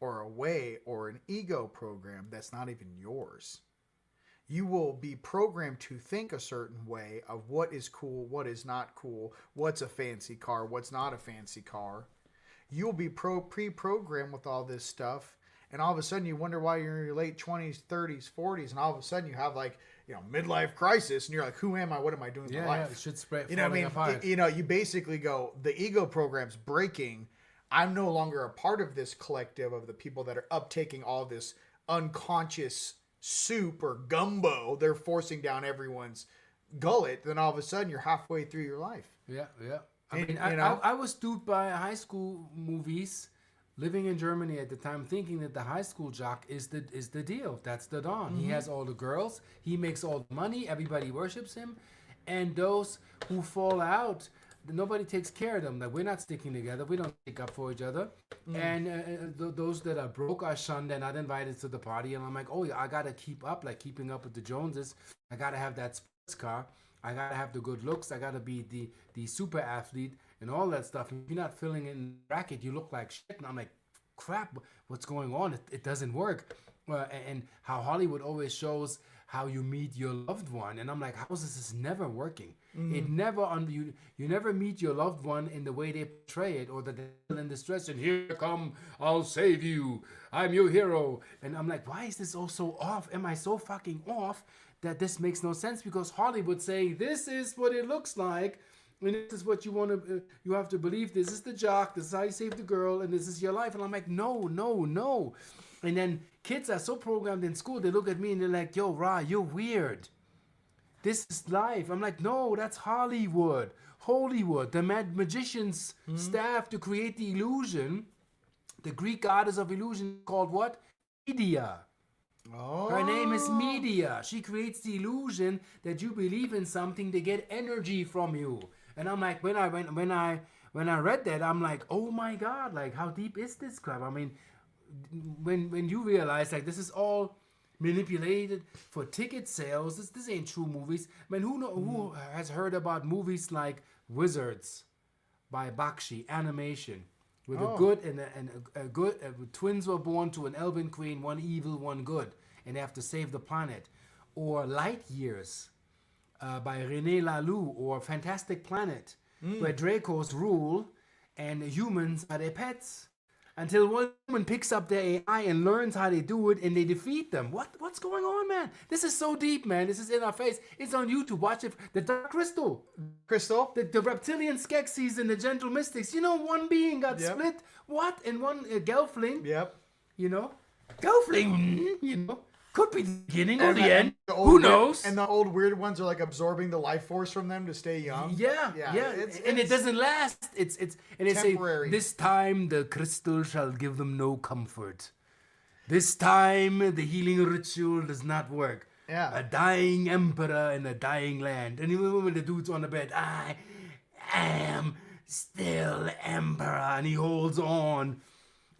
or a way or an ego program that's not even yours. You will be programmed to think a certain way of what is cool, what is not cool, what's a fancy car, what's not a fancy car. You'll be pre-programmed with all this stuff, and all of a sudden you wonder why you're in your late 20s, 30s, 40s, and all of a sudden you have like, you know, midlife crisis, and you're like, who am I? What am I doing with my life? Yeah, it should spread. You know what I mean? Apart. You know, you basically go, the ego program's breaking. I'm no longer a part of this collective of the people that are uptaking all this unconscious soup or gumbo they're forcing down everyone's gullet. Then all of a sudden you're halfway through your life. Yeah. I was duped by high school movies, living in Germany at the time, thinking that the high school jock is the deal. That's the Don. He has all the girls. He makes all the money. Everybody worships him. And those who fall out, nobody takes care of them. That we're not sticking together. We don't stick up for each other. And those that are broke are shunned and not invited to the party. And I'm like, oh yeah, I gotta keep up, like keeping up with the Joneses. I gotta have that sports car. I gotta have the good looks. I gotta be the super athlete and all that stuff. And if you're not filling in the bracket, you look like shit. And I'm like, crap, what's going on? It doesn't work. And how Hollywood always shows how you meet your loved one, and I'm like, how is this never working? It never you never meet your loved one in the way they portray it, or that they're in distress and here come, I'll save you, I'm your hero. And I'm like, why is this all so off? Am I so fucking off that this makes no sense? Because Hollywood saying this is what it looks like, and this is what you want to, you have to believe. This is the jock. This is how you save the girl, and this is your life. And I'm like, no. And then kids are so programmed in school, they look at me and they're like, yo, Ra, you're weird. This is life. I'm like, no, that's Hollywood. The magician's staff to create the illusion, the Greek goddess of illusion called what? Media. Oh. Her name is media. She creates the illusion that you believe in something to get energy from you. And I'm like, when I read that, I'm like, oh my God, like how deep is this crap? I mean, when you realize like this is all manipulated for ticket sales, this ain't true movies. I mean, who has heard about movies like Wizards by Bakshi animation? With a good and a good twins were born to an elven queen, one evil, one good, and they have to save the planet. Or Light Years by René Laloux, or Fantastic Planet, where Dracos rule and humans are their pets. Until one woman picks up their AI and learns how they do it, and they defeat them. What's going on, man? This is so deep, man. This is in our face. It's on YouTube. Watch it. The Dark Crystal. The reptilian Skeksis and the Gentle Mystics. You know, one being got split. What? And one Gelfling. Yep. You know? Gelfling, you know, could be the beginning or the end. Who knows? And the old weird ones are like absorbing the life force from them to stay young. Yeah. And it doesn't last. It's and they temporary. say, this time the crystal shall give them no comfort. This time the healing ritual does not work. Yeah. A dying emperor in a dying land. And even when the dude's on the bed, I am still emperor, and he holds on.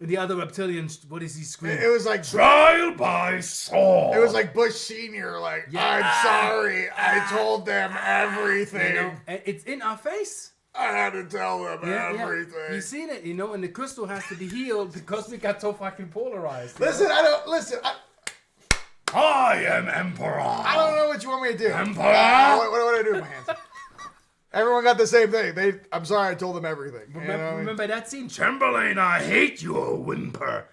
And the other reptilians, what is he screaming? It was like trial by sword. It was like Bush Senior, like, I'm sorry, I told them everything. You know, and it's in our face. I had to tell them everything. Yeah. You've seen it, you know, and the crystal has to be healed because we got so fucking polarized. Listen, I am emperor. I don't know what you want me to do. Emperor. What do I do with my hands? Everyone got the same thing. I'm sorry, I told them everything. Remember that scene? Chamberlain, I hate you, whimper.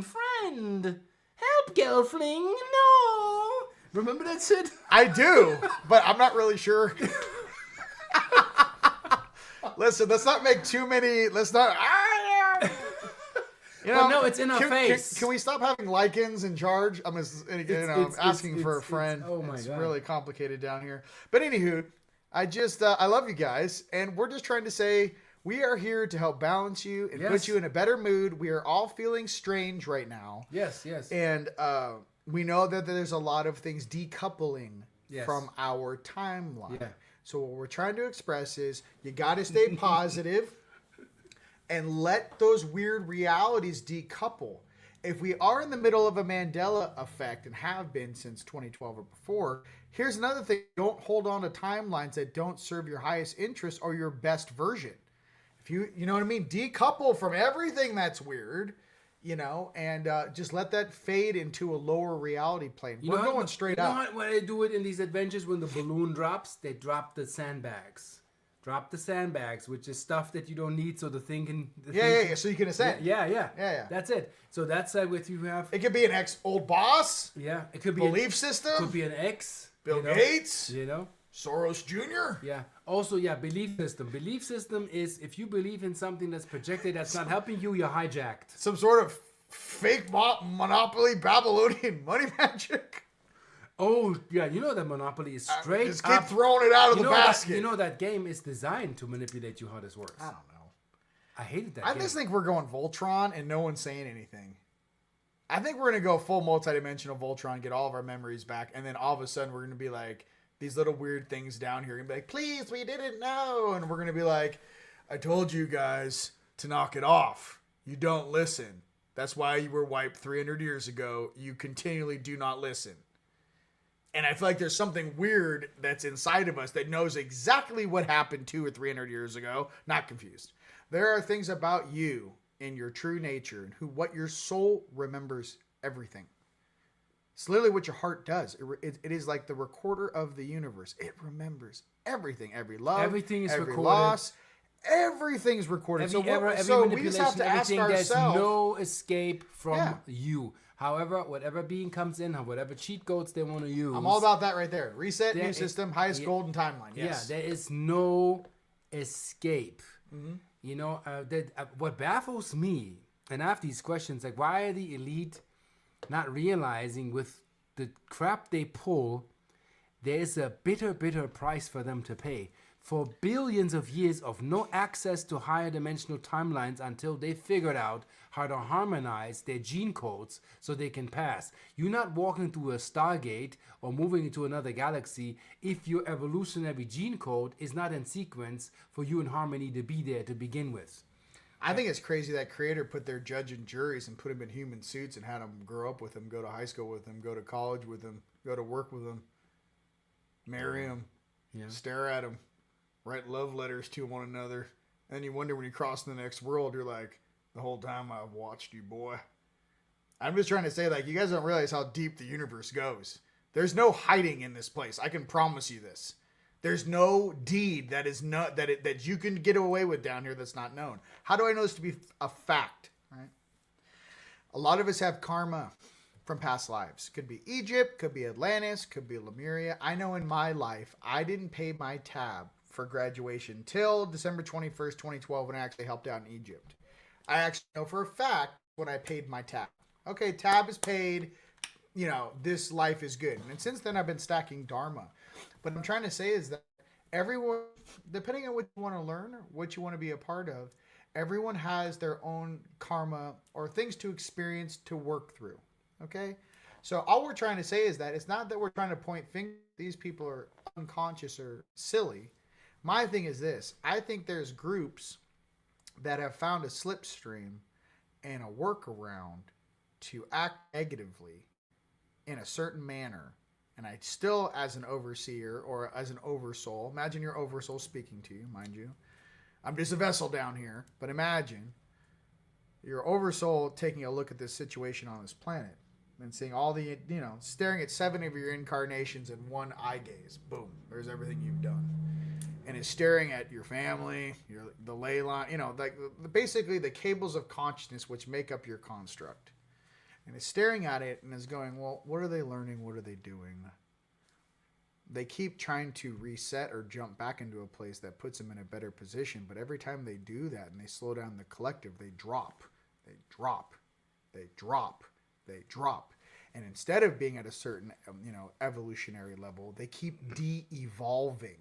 Friend. Help, Gelfling. No. Remember that shit? I do, but I'm not really sure. Listen, let's not make too many. Let's not. You know, no, it's in our face. Can we stop having lichens in charge? I'm asking for a friend. Oh my it's God. really complicated down here. But anywho, I love you guys, and we're just trying to say we are here to help balance you and put you in a better mood. We are all feeling strange right now. Yes. And we know that there's a lot of things decoupling from our timeline. Yeah. So what we're trying to express is you got to stay positive and let those weird realities decouple. If we are in the middle of a Mandela effect and have been since 2012 or before, here's another thing. Don't hold on to timelines that don't serve your highest interest or your best version. If you know what I mean? Decouple from everything that's weird, you know, and just let that fade into a lower reality plane. We're going straight up. You know when they do it in these adventures, when the balloon drops, they drop the sandbags. Drop the sandbags, which is stuff that you don't need, so the thing can... So you can ascend. Yeah. That's it. So that's what you have. It could be an ex-old boss. Yeah. It could be belief system. Could be an ex. Bill Gates. You know? Soros Jr. Yeah. Also, belief system. Belief system is if you believe in something that's projected that's not helping you, you're hijacked. Some sort of fake monopoly Babylonian money magic. Oh, yeah, you know that Monopoly is straight just keep throwing it out of the basket. You know that game is designed to manipulate you how this works. I don't know. I hated that I game. just think we're going Voltron and no one's saying anything. I think we're going to go full multidimensional Voltron, get all of our memories back, and then all of a sudden we're going to be like, these little weird things down here, and be like, please, we didn't know. And we're going to be like, I told you guys to knock it off. You don't listen. That's why you were wiped 300 years ago. You continually do not listen. And I feel like there's something weird that's inside of us that knows exactly what happened 200 or 300 years ago. Not confused. There are things about you in your true nature and what your soul remembers everything. It's literally what your heart does. It is like the recorder of the universe. It remembers everything. Every love. Everything is every recorded. Loss. Everything's recorded. Every we just have to ask ourselves. There's no escape from you. However, whatever being comes in, whatever cheat codes they want to use. I'm all about that right there. Reset, new system, highest golden timeline. Yes. Yeah, there is no escape. Mm-hmm. You know, what baffles me, and I have these questions, like why are the elite not realizing with the crap they pull, there's a bitter, bitter price for them to pay. for billions of years of no access to higher dimensional timelines until they figured out how to harmonize their gene codes so they can pass. You're not walking through a Stargate or moving into another galaxy if your evolutionary gene code is not in sequence for you in harmony to be there to begin with. I think it's crazy that creator put their judge and juries and put them in human suits and had them grow up with them, go to high school with them, go to college with them, go to work with them, marry them, stare at them, write love letters to one another. And you wonder when you cross the next world, you're like, the whole time I've watched you, boy. I'm just trying to say, like, you guys don't realize how deep the universe goes. There's no hiding in this place. I can promise you this. There's no deed that is not that you can get away with down here that's not known. How do I know this to be a fact? Right? A lot of us have karma from past lives. Could be Egypt, could be Atlantis, could be Lemuria. I know in my life, I didn't pay my tab for graduation till December 21st, 2012 when I actually helped out in Egypt. I actually know for a fact when I paid my tab. Okay, tab is paid. You know, this life is good. And since then, I've been stacking Dharma. What I'm trying to say is that everyone, depending on what you want to learn or what you want to be a part of, everyone has their own karma or things to experience to work through. Okay? So all we're trying to say is that it's not that we're trying to point fingers. These people are unconscious or silly. My thing is this. I think there's groups that have found a slipstream and a workaround to act negatively in a certain manner. And I still, as an overseer or as an oversoul, imagine your oversoul speaking to you, mind you. I'm just a vessel down here, but imagine your oversoul taking a look at this situation on this planet and seeing all the, you know, staring at 7 of your incarnations in one eye gaze. Boom, there's everything you've done. And is staring at your family, the ley line, you know, like basically the cables of consciousness which make up your construct. And is staring at it and is going, well, what are they learning? What are they doing? They keep trying to reset or jump back into a place that puts them in a better position. But every time they do that and they slow down the collective, they drop, they drop, they drop, they drop. And instead of being at a certain, you know, evolutionary level, they keep de-evolving.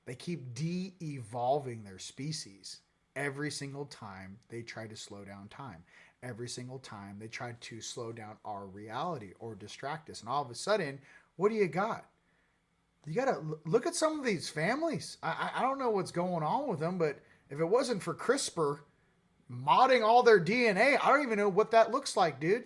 They keep de-evolving their species every single time they try to slow down time. Every single time they try to slow down our reality or distract us. And all of a sudden, what do you got? You got to look at some of these families. I don't know what's going on with them, but if it wasn't for CRISPR modding all their DNA, I don't even know what that looks like, dude.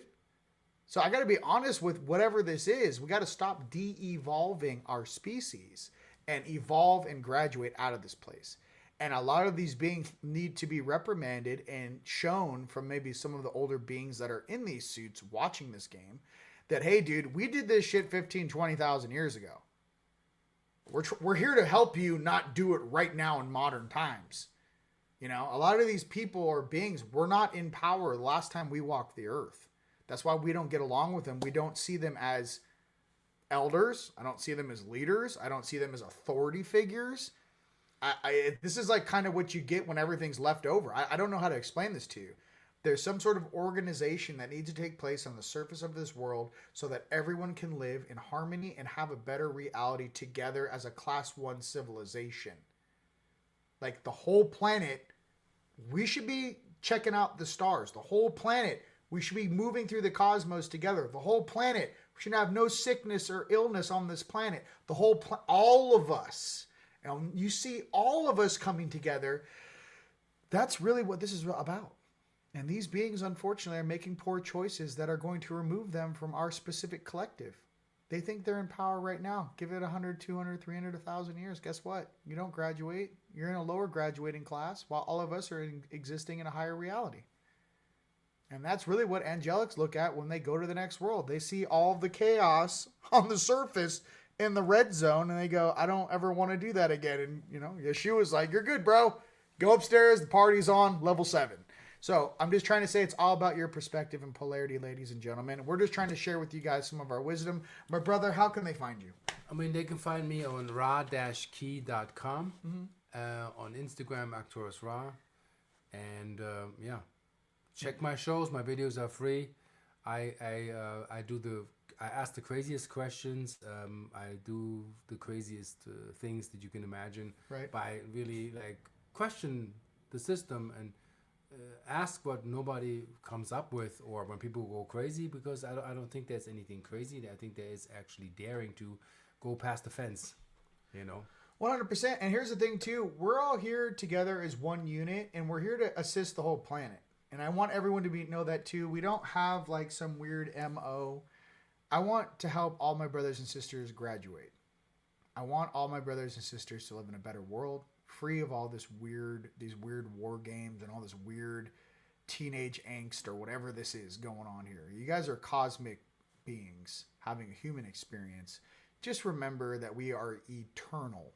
So I got to be honest with whatever this is. We got to stop de-evolving our species and evolve and graduate out of this place. And a lot of these beings need to be reprimanded and shown from maybe some of the older beings that are in these suits watching this game that, hey, dude, we did this shit 15, 20,000 years ago. We're here to help you not do it right now in modern times. You know, a lot of these people or beings were not in power the last time we walked the earth. That's why we don't get along with them. We don't see them as elders. I don't see them as leaders. I don't see them as authority figures. This is like kind of what you get when everything's left over. I don't know how to explain this to you. There's some sort of organization that needs to take place on the surface of this world so that everyone can live in harmony and have a better reality together as a class 1 civilization. Like the whole planet, we should be checking out the stars. The whole planet, we should be moving through the cosmos together. The whole planet, we should have no sickness or illness on this planet. The whole all of us. And you see all of us coming together. That's really what this is about. And these beings, unfortunately, are making poor choices that are going to remove them from our specific collective. They think they're in power right now. Give it 100, 200, 300, 1,000 years. Guess what? You don't graduate. You're in a lower graduating class while all of us are existing in a higher reality. And that's really what angelics look at when they go to the next world. They see all of the chaos on the surface in the red zone, and they go, I don't ever want to do that again. And, you know, Yeshua's like, you're good, bro. Go upstairs. The party's on level 7. So I'm just trying to say it's all about your perspective and polarity, ladies and gentlemen. We're just trying to share with you guys some of our wisdom. My brother, how can they find you? I mean, they can find me on ra-key.com, on Instagram, Arcturus Ra. And, yeah, check my shows. My videos are free. I I ask the craziest questions. I do the craziest things that you can imagine. Right. By really like question the system and ask what nobody comes up with, or when people go crazy, because I don't think there's anything crazy. I think there is actually daring to go past the fence, you know. 100%. And here's the thing too, we're all here together as one unit, and we're here to assist the whole planet. And I want everyone to know that too. We don't have like some weird MO. I want to help all my brothers and sisters graduate. I want all my brothers and sisters to live in a better world, free of all these weird war games and all this weird teenage angst or whatever this is going on here. You guys are cosmic beings having a human experience. Just remember that we are eternal.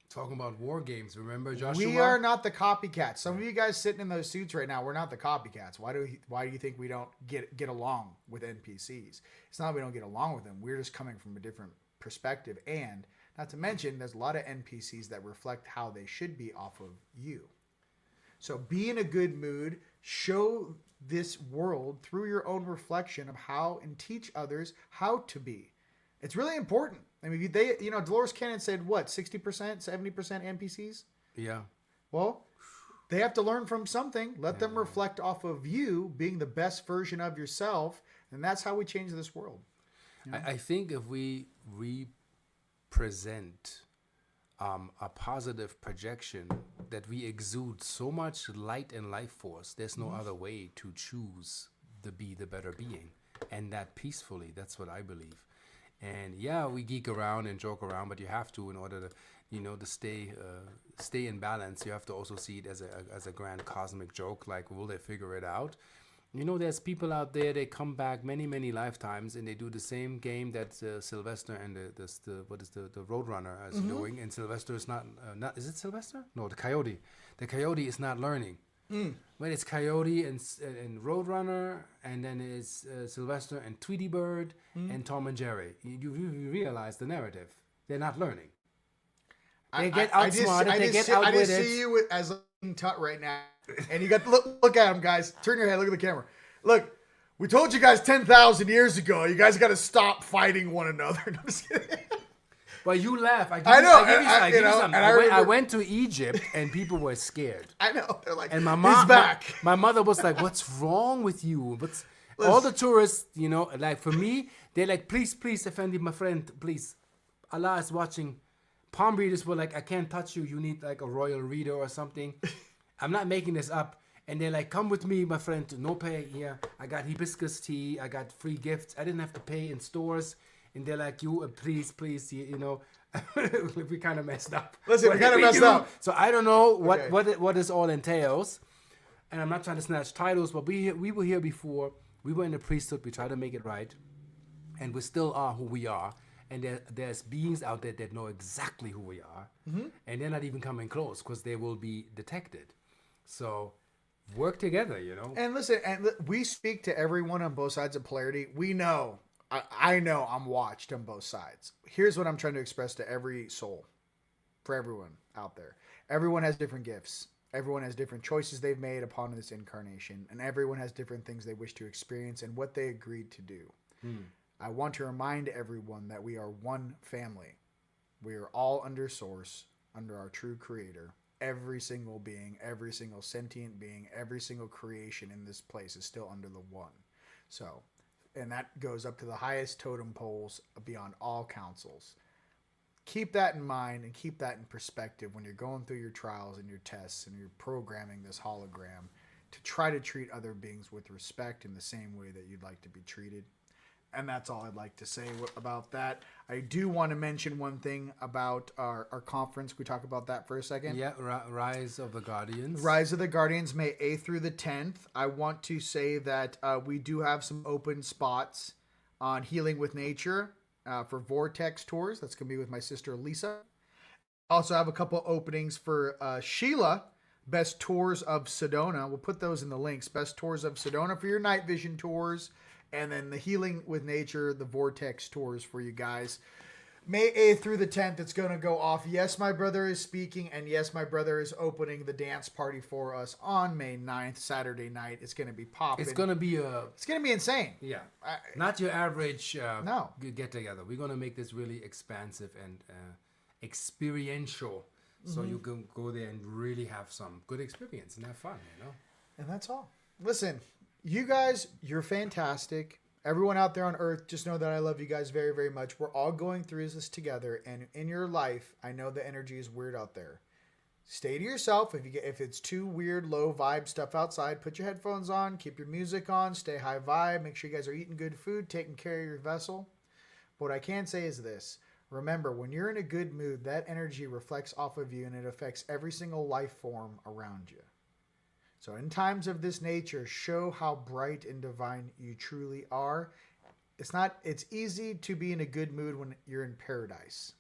Talking about war games, remember, Joshua? We are not the copycats. Some of you guys sitting in those suits right now, we're not the copycats. Why do you think we don't get along with NPCs? It's not that we don't get along with them. We're just coming from a different perspective. And not to mention, there's a lot of NPCs that reflect how they should be off of you. So be in a good mood. Show this world through your own reflection of how, and teach others how to be. It's really important. I mean, Dolores Cannon said what, 60%, 70% NPCs? Yeah. Well, they have to learn from something. Let them reflect off of you being the best version of yourself, and that's how we change this world. You know? I think if we represent a positive projection, that we exude so much light and life force, there's no other way to choose to be the better being, and that peacefully. That's what I believe. And yeah, we geek around and joke around, but you have to, in order to, to stay in balance. You have to also see it as a grand cosmic joke. Like, will they figure it out? There's people out there. They come back many lifetimes, and they do the same game that Sylvester and the Roadrunner is doing. And Sylvester is not. Is it Sylvester? No, the Coyote. The Coyote is not learning. But it's Coyote and Roadrunner, and then it's Sylvester and Tweety Bird and Tom and Jerry. You realize the narrative. They're not learning. They get outsmarted. They get outwitted. I just see you as a tut right now, and you got look at him, guys. Turn your head. Look at the camera. Look, we told you guys 10,000 years ago. You guys got to stop fighting one another. No, I'm just kidding. Well, you laugh. I give you something. I went to Egypt and people were scared. I know. They're like, and he's back. My mother was like, "What's wrong with you?" But all the tourists, like for me, they're like, "Please, Effendi, my friend, please. Allah is watching." Palm readers were like, "I can't touch you. You need like a royal reader or something." I'm not making this up. And they're like, "Come with me, my friend. No pay here. I got hibiscus tea. I got free gifts. I didn't have to pay in stores." And they're like, please, we kind of messed up. Listen, we kind of messed up. So I don't know what this all entails. And I'm not trying to snatch titles, but we were here before. We were in the priesthood. We tried to make it right. And we still are who we are. And there's beings out there that know exactly who we are. Mm-hmm. And they're not even coming close because they will be detected. So work together, And listen, we speak to everyone on both sides of polarity. We know. I know I'm watched on both sides. Here's what I'm trying to express to every soul, for everyone out there. Everyone has different gifts. Everyone has different choices they've made upon this incarnation, and everyone has different things they wish to experience and what they agreed to do. I want to remind everyone that we are one family. We are all under source, under our true creator. Every single being, every single sentient being, every single creation in this place is still under the one. So... and that goes up to the highest totem poles beyond all councils. Keep that in mind and keep that in perspective when you're going through your trials and your tests and you're programming this hologram to try to treat other beings with respect in the same way that you'd like to be treated. And that's all I'd like to say about that. I do want to mention one thing about our conference. Can we talk about that for a second? Yeah, Rise of the Guardians. Rise of the Guardians, May 8th through the 10th. I want to say that we do have some open spots on Healing with Nature for Vortex tours. That's going to be with my sister Lisa. Also have a couple openings for Sheila, Best Tours of Sedona. We'll put those in the links. Best Tours of Sedona for your night vision tours. And then the Healing with Nature, the Vortex tours for you guys. May 8th through the 10th, it's going to go off. Yes, my brother is speaking, and yes, my brother is opening the dance party for us on May 9th, Saturday night. It's going to be popping. It's gonna be insane. yeah, not your average No. get together. We're gonna make this really expansive and experiential, so you can go there and really have some good experience and have fun. And that's all. Listen, you guys, you're fantastic. Everyone out there on Earth, just know that I love you guys very, very much. We're all going through this together, and in your life, I know the energy is weird out there. Stay to yourself. If it's too weird, low vibe stuff outside, put your headphones on, keep your music on, stay high vibe, make sure you guys are eating good food, taking care of your vessel. But what I can say is this. Remember, when you're in a good mood, that energy reflects off of you, and it affects every single life form around you. So in times of this nature, show how bright and divine you truly are. It's easy to be in a good mood when you're in paradise.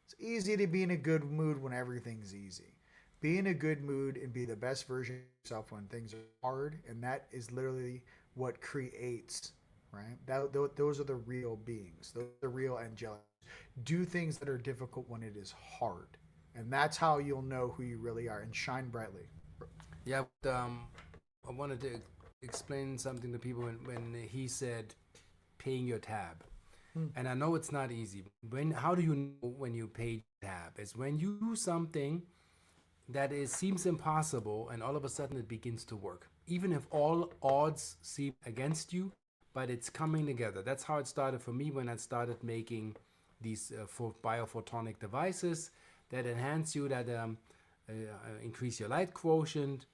It's easy to be in a good mood when everything's easy. Be in a good mood and be the best version of yourself when things are hard. And that is literally what creates, right? Those are the real beings. Those are the real angelic. Do things that are difficult when it is hard. And that's how you'll know who you really are, and shine brightly. Yeah, but, I wanted to explain something to people when he said paying your tab. And I know it's not easy. How do you know when you pay your tab? It's when you do something that seems impossible, and all of a sudden it begins to work. Even if all odds seem against you, but it's coming together. That's how it started for me when I started making these biophotonic devices that enhance you, that increase your light quotient,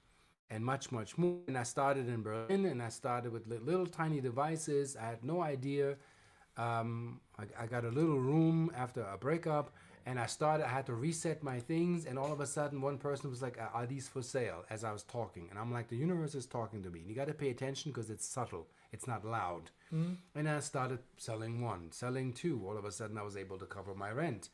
and much, much more. And I started in Berlin, and I started with little tiny devices. I had no idea. I got a little room after a breakup, and I had to reset my things, and all of a sudden one person was like, are these for sale, as I was talking? And I'm like, the universe is talking to me. And you got to pay attention because it's subtle. It's not loud. And I started selling one, selling two. All of a sudden I was able to cover my rent.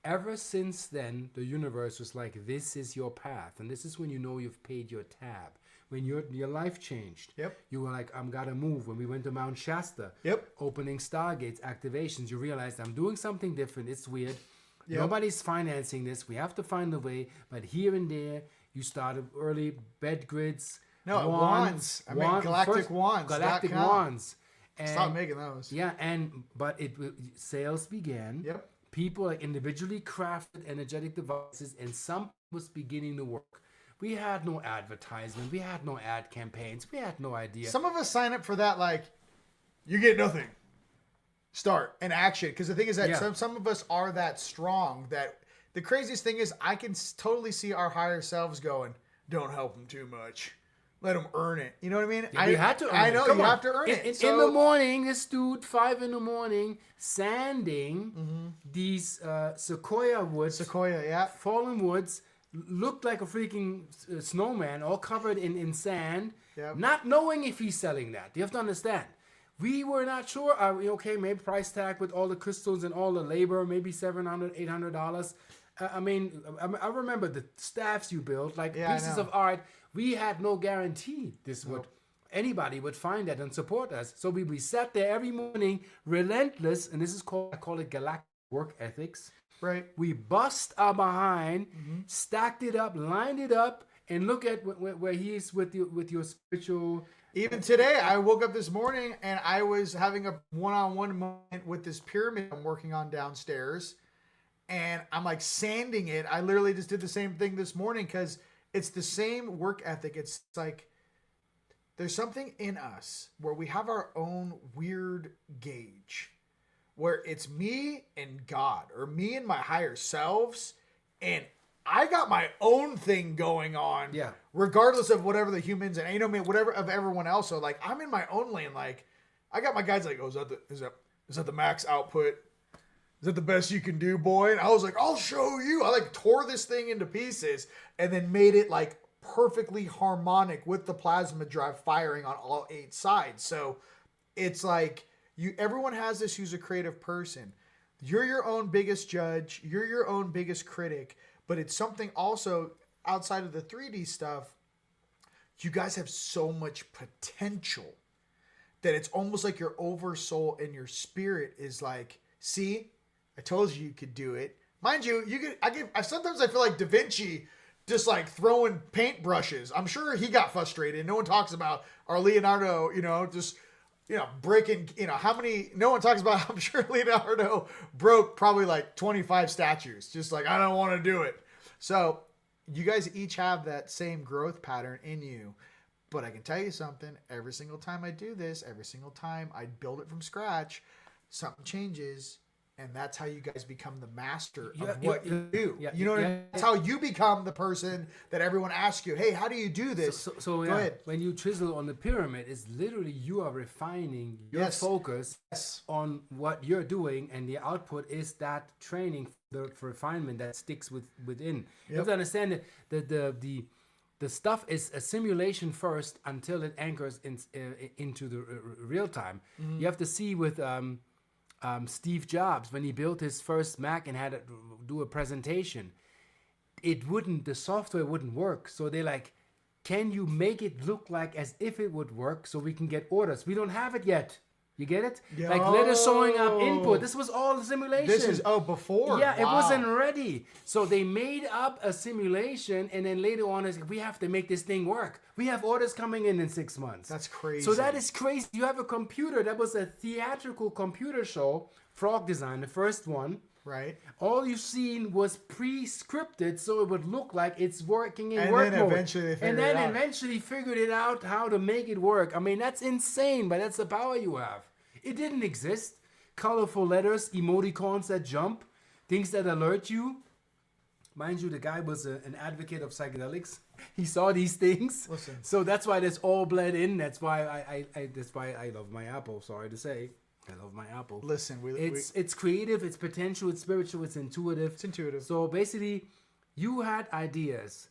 Ever since then, the universe was like, this is your path. And this is when you know you've paid your tab. When your life changed. Yep. You were like, I'm gotta move. When we went to Mount Shasta. Yep. Opening stargates, activations, you realized I'm doing something different. It's weird. Yep. Nobody's financing this. We have to find a way. But here and there, you started early bed grids. No, wands. I mean, galactic wands. Galactic wands. And stop making those. Yeah, but sales began. Yep. People like individually crafted energetic devices, and some was beginning to work. We had no advertisement. We had no ad campaigns. We had no idea. Some of us sign up for that like, you get nothing. Start and action. Because the thing is that some of us are that strong that the craziest thing is I can totally see our higher selves going, don't help them too much. Let them earn it. You know what I mean? Yeah, we had to earn it. I know, you have to earn it. In the morning, this dude, 5 a.m, sanding these sequoia woods. Sequoia, yeah. Fallen woods, looked like a freaking snowman, all covered in sand, not knowing if he's selling that. You have to understand. We were not sure. Okay, maybe price tag with all the crystals and all the labor, maybe $700, $800. I mean, I remember the staffs you built, like pieces of art. We had no guarantee anybody would find that and support us. So we sat there every morning, relentless, and this is I call it galactic work ethics. Right. We bust our behind, stacked it up, lined it up, and look at where he is with your spiritual. Even today, I woke up this morning and I was having a one-on-one moment with this pyramid I'm working on downstairs, and I'm like sanding it. I literally just did the same thing this morning because it's the same work ethic. It's like there's something in us where we have our own weird gauge where it's me and God or me and my higher selves, and I got my own thing going on. Yeah. Regardless of whatever the humans and whatever of everyone else. So like I'm in my own lane. Like I got my guys like, oh, is that the max output? Is that the best you can do, boy? And I was like, I'll show you. I like tore this thing into pieces and then made it like perfectly harmonic with the plasma drive firing on all 8 sides. So it's like everyone has this who's a creative person. You're your own biggest judge. You're your own biggest critic. But it's something also outside of the 3D stuff. You guys have so much potential that it's almost like your oversoul and your spirit is like, see, I told you could do it. Mind you, sometimes I feel like Da Vinci just like throwing paintbrushes. I'm sure he got frustrated. No one talks about our Leonardo, just breaking, no one talks about, I'm sure Leonardo broke probably like 25 statues. Just like, I don't want to do it. So you guys each have that same growth pattern in you. But I can tell you something, every single time I do this, every single time I build it from scratch, something changes. And that's how you guys become the master of what you do. Yeah, you know what I mean? That's how you become the person that everyone asks you, hey, how do you do this? So Go ahead. When you chisel on the pyramid, it's literally you are refining your focus on what you're doing, and the output is that training, the refinement that sticks within. You have to understand that the stuff is a simulation first until it anchors into the real time. Mm-hmm. You have to see with... Steve Jobs, when he built his first Mac and had to do a presentation, the software wouldn't work. So they're like, can you make it look like as if it would work so we can get orders? We don't have it yet. You get it? Yo. Like letters showing up input. This was all simulation. This is, before. Yeah, it wasn't ready. So they made up a simulation, and then later on, we have to make this thing work. We have orders coming in 6 months. That's crazy. So that is crazy. You have a computer. That was a theatrical computer show, Frog Design, the first one. Right. All you've seen was pre-scripted, so it would look like it's working in and work then mode. Eventually Figured it out how to make it work. I mean, that's insane, but that's the power you have. It didn't exist. Colorful letters, emoticons that jump, things that alert you. Mind you, the guy was an advocate of psychedelics. He saw these things. Listen. So that's why this all bled in. That's why I love my Apple. Sorry to say. I love my Apple. Listen, it's creative, it's potential, it's spiritual, it's intuitive. It's intuitive. So basically, you had ideas.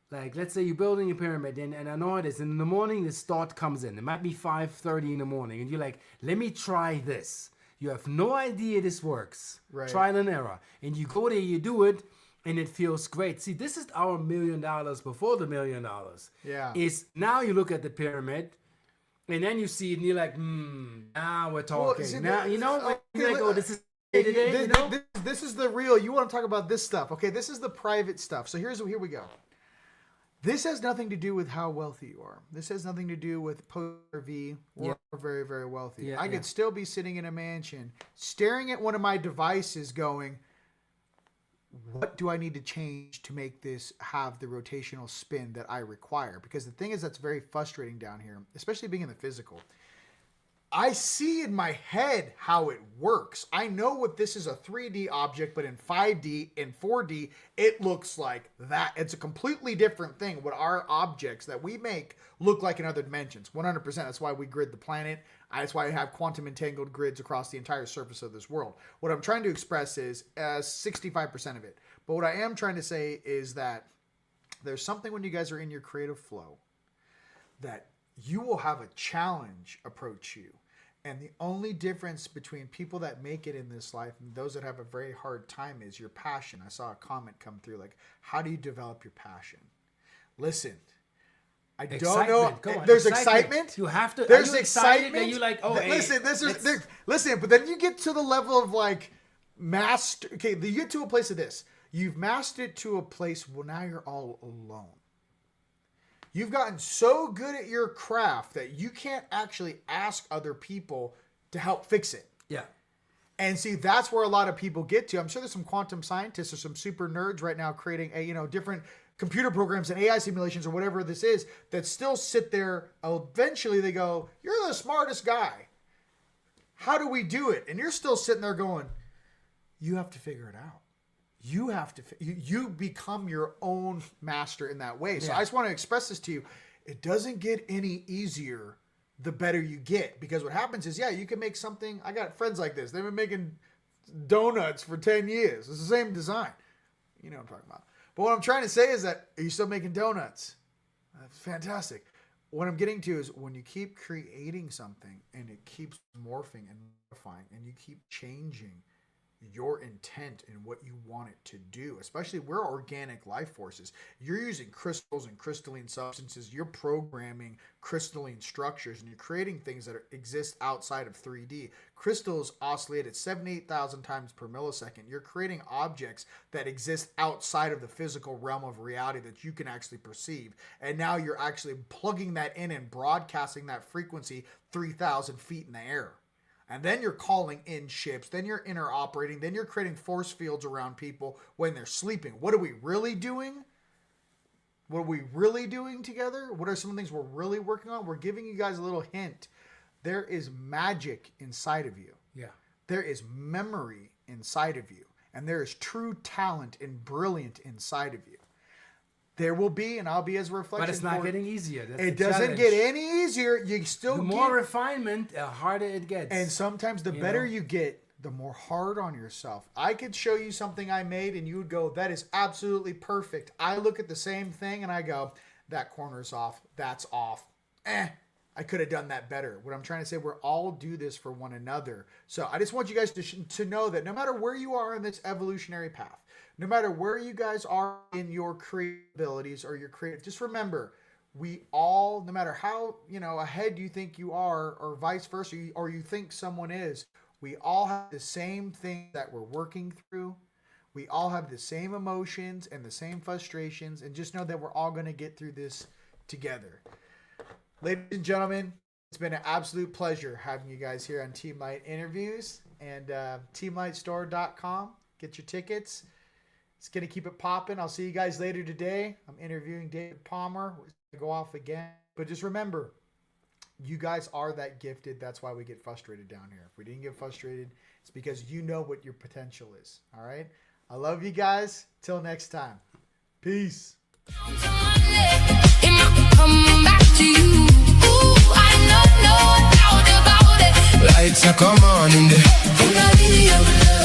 Like, let's say you're building a pyramid, and I know it is. And in the morning, this thought comes in. It might be 5:30 in the morning, and you're like, let me try this. You have no idea this works. Right. Trial and error. And you go there, you do it, and it feels great. See, this is our $1 million before the $1 million. Yeah. Is now you look at the pyramid, and then you see it, and you're like, now we're talking. Well, now, you're like, oh, this is day-to-day, This is the real. You want to talk about this stuff. Okay, this is the private stuff. So here we go. This has nothing to do with how wealthy you are. This has nothing to do with post-RV or very, very wealthy. Yeah, I could still be sitting in a mansion, staring at one of my devices going, what do I need to change to make this have the rotational spin that I require? Because the thing is that's very frustrating down here, especially being in the physical. I see in my head how it works. I know what this is, a 3D object, but in 5D, in 4D, it looks like that. It's a completely different thing. What our objects that we make look like in other dimensions. 100%. That's why we grid the planet. That's why I have quantum entangled grids across the entire surface of this world. What I'm trying to express is 65% of it. But what I am trying to say is that there's something when you guys are in your creative flow that you will have a challenge approach you. And the only difference between people that make it in this life and those that have a very hard time is your passion. I saw a comment come through like, how do you develop your passion? Listen, I don't know. There's excitement. You have to. There's excitement. That you like, Listen, but then you get to the level of like master. Okay, you get to a place of this. You've mastered it to a place where now you're all alone. You've gotten so good at your craft that you can't actually ask other people to help fix it. Yeah. And see, that's where a lot of people get to. I'm sure there's some quantum scientists or some super nerds right now creating different computer programs and AI simulations or whatever this is that still sit there. Eventually they go, you're the smartest guy. How do we do it? And you're still sitting there going, you have to figure it out. You have to, you become your own master in that way. So I just want to express this to you. It doesn't get any easier the better you get. Because what happens is, you can make something. I got friends like this. They've been making donuts for 10 years. It's the same design. You know what I'm talking about. But what I'm trying to say is that, are you still making donuts? That's fantastic. What I'm getting to is when you keep creating something and it keeps morphing and modifying and you keep changing, your intent and what you want it to do. Especially, we're organic life forces. You're using crystals and crystalline substances. You're programming crystalline structures, and you're creating things that exist outside of 3D. Crystals oscillate at 78,000 times per millisecond. You're creating objects that exist outside of the physical realm of reality that you can actually perceive. And now you're actually plugging that in and broadcasting that frequency 3,000 feet in the air. And then you're calling in ships, then you're interoperating, then you're creating force fields around people when they're sleeping. What are we really doing? What are we really doing together? What are some of the things we're really working on? We're giving you guys a little hint. There is magic inside of you. Yeah. There is memory inside of you. And there is true talent and brilliant inside of you. There will be, and I'll be as a reflection. But it's not getting easier. That's It the doesn't challenge. get any easier. You still The get more refinement, the harder it gets. And sometimes the You better know? you get, the more hard on yourself. I could show you something I made and you would go, that is absolutely perfect. I look at the same thing and I go, that corner's off. That's off. I could have done that better. What I'm trying to say, we're all do this for one another. So I just want you guys to know that no matter where you are in this evolutionary path, no matter where you guys are in your creative abilities or your creative, just remember, we all, no matter how, ahead you think you are or vice versa, or you think someone is, we all have the same thing that we're working through. We all have the same emotions and the same frustrations, and just know that we're all going to get through this together. Ladies and gentlemen, it's been an absolute pleasure having you guys here on TeamLight Interviews, and TeamLightStore.com. Get your tickets. It's going to keep it popping. I'll see you guys later today. I'm interviewing David Palmer. We're going to go off again. But just remember, you guys are that gifted. That's why we get frustrated down here. If we didn't get frustrated, it's because you know what your potential is. All right? I love you guys. Till next time. Peace. It might come back to you. Ooh, I know no doubt about it. Lights are come on in there. Kundalini of love.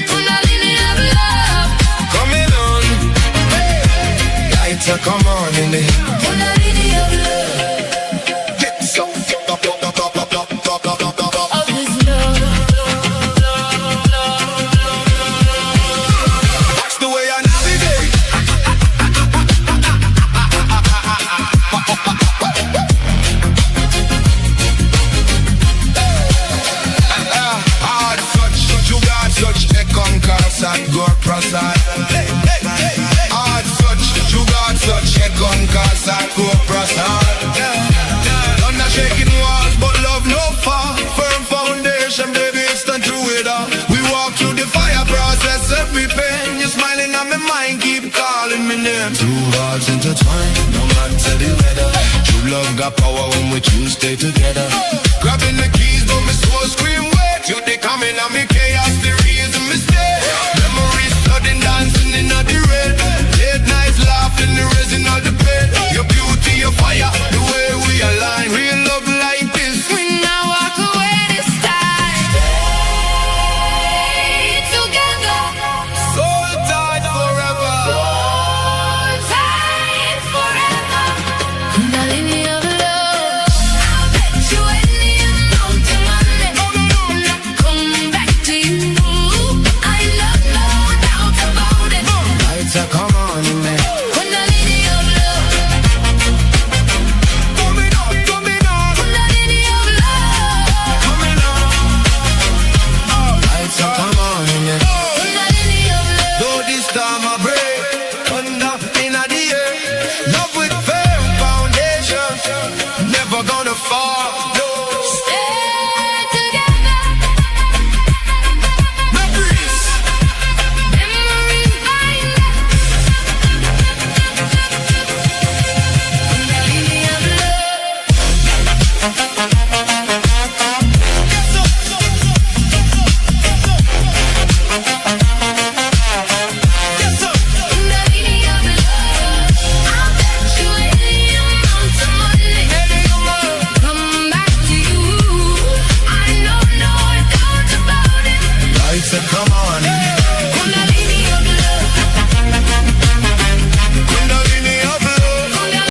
Kundalini of love. Coming on. Lights are come on in there. Kundalini of love. Get so Of his love. That's the way I navigate. You got such a conqueror at Gore Prasad. Hard such, you got such a conqueror at Gore Prasad. Thunder shaking walls, but love no fall. Firm foundation, baby, stand through it all. We walk through the fire process, every pain. You're smiling on my mind, keep calling me name. Two hearts intertwined, no matter the weather. True love got power when we choose stay together. Grabbing the keys, but my soul scream wait. You they coming on me chaos.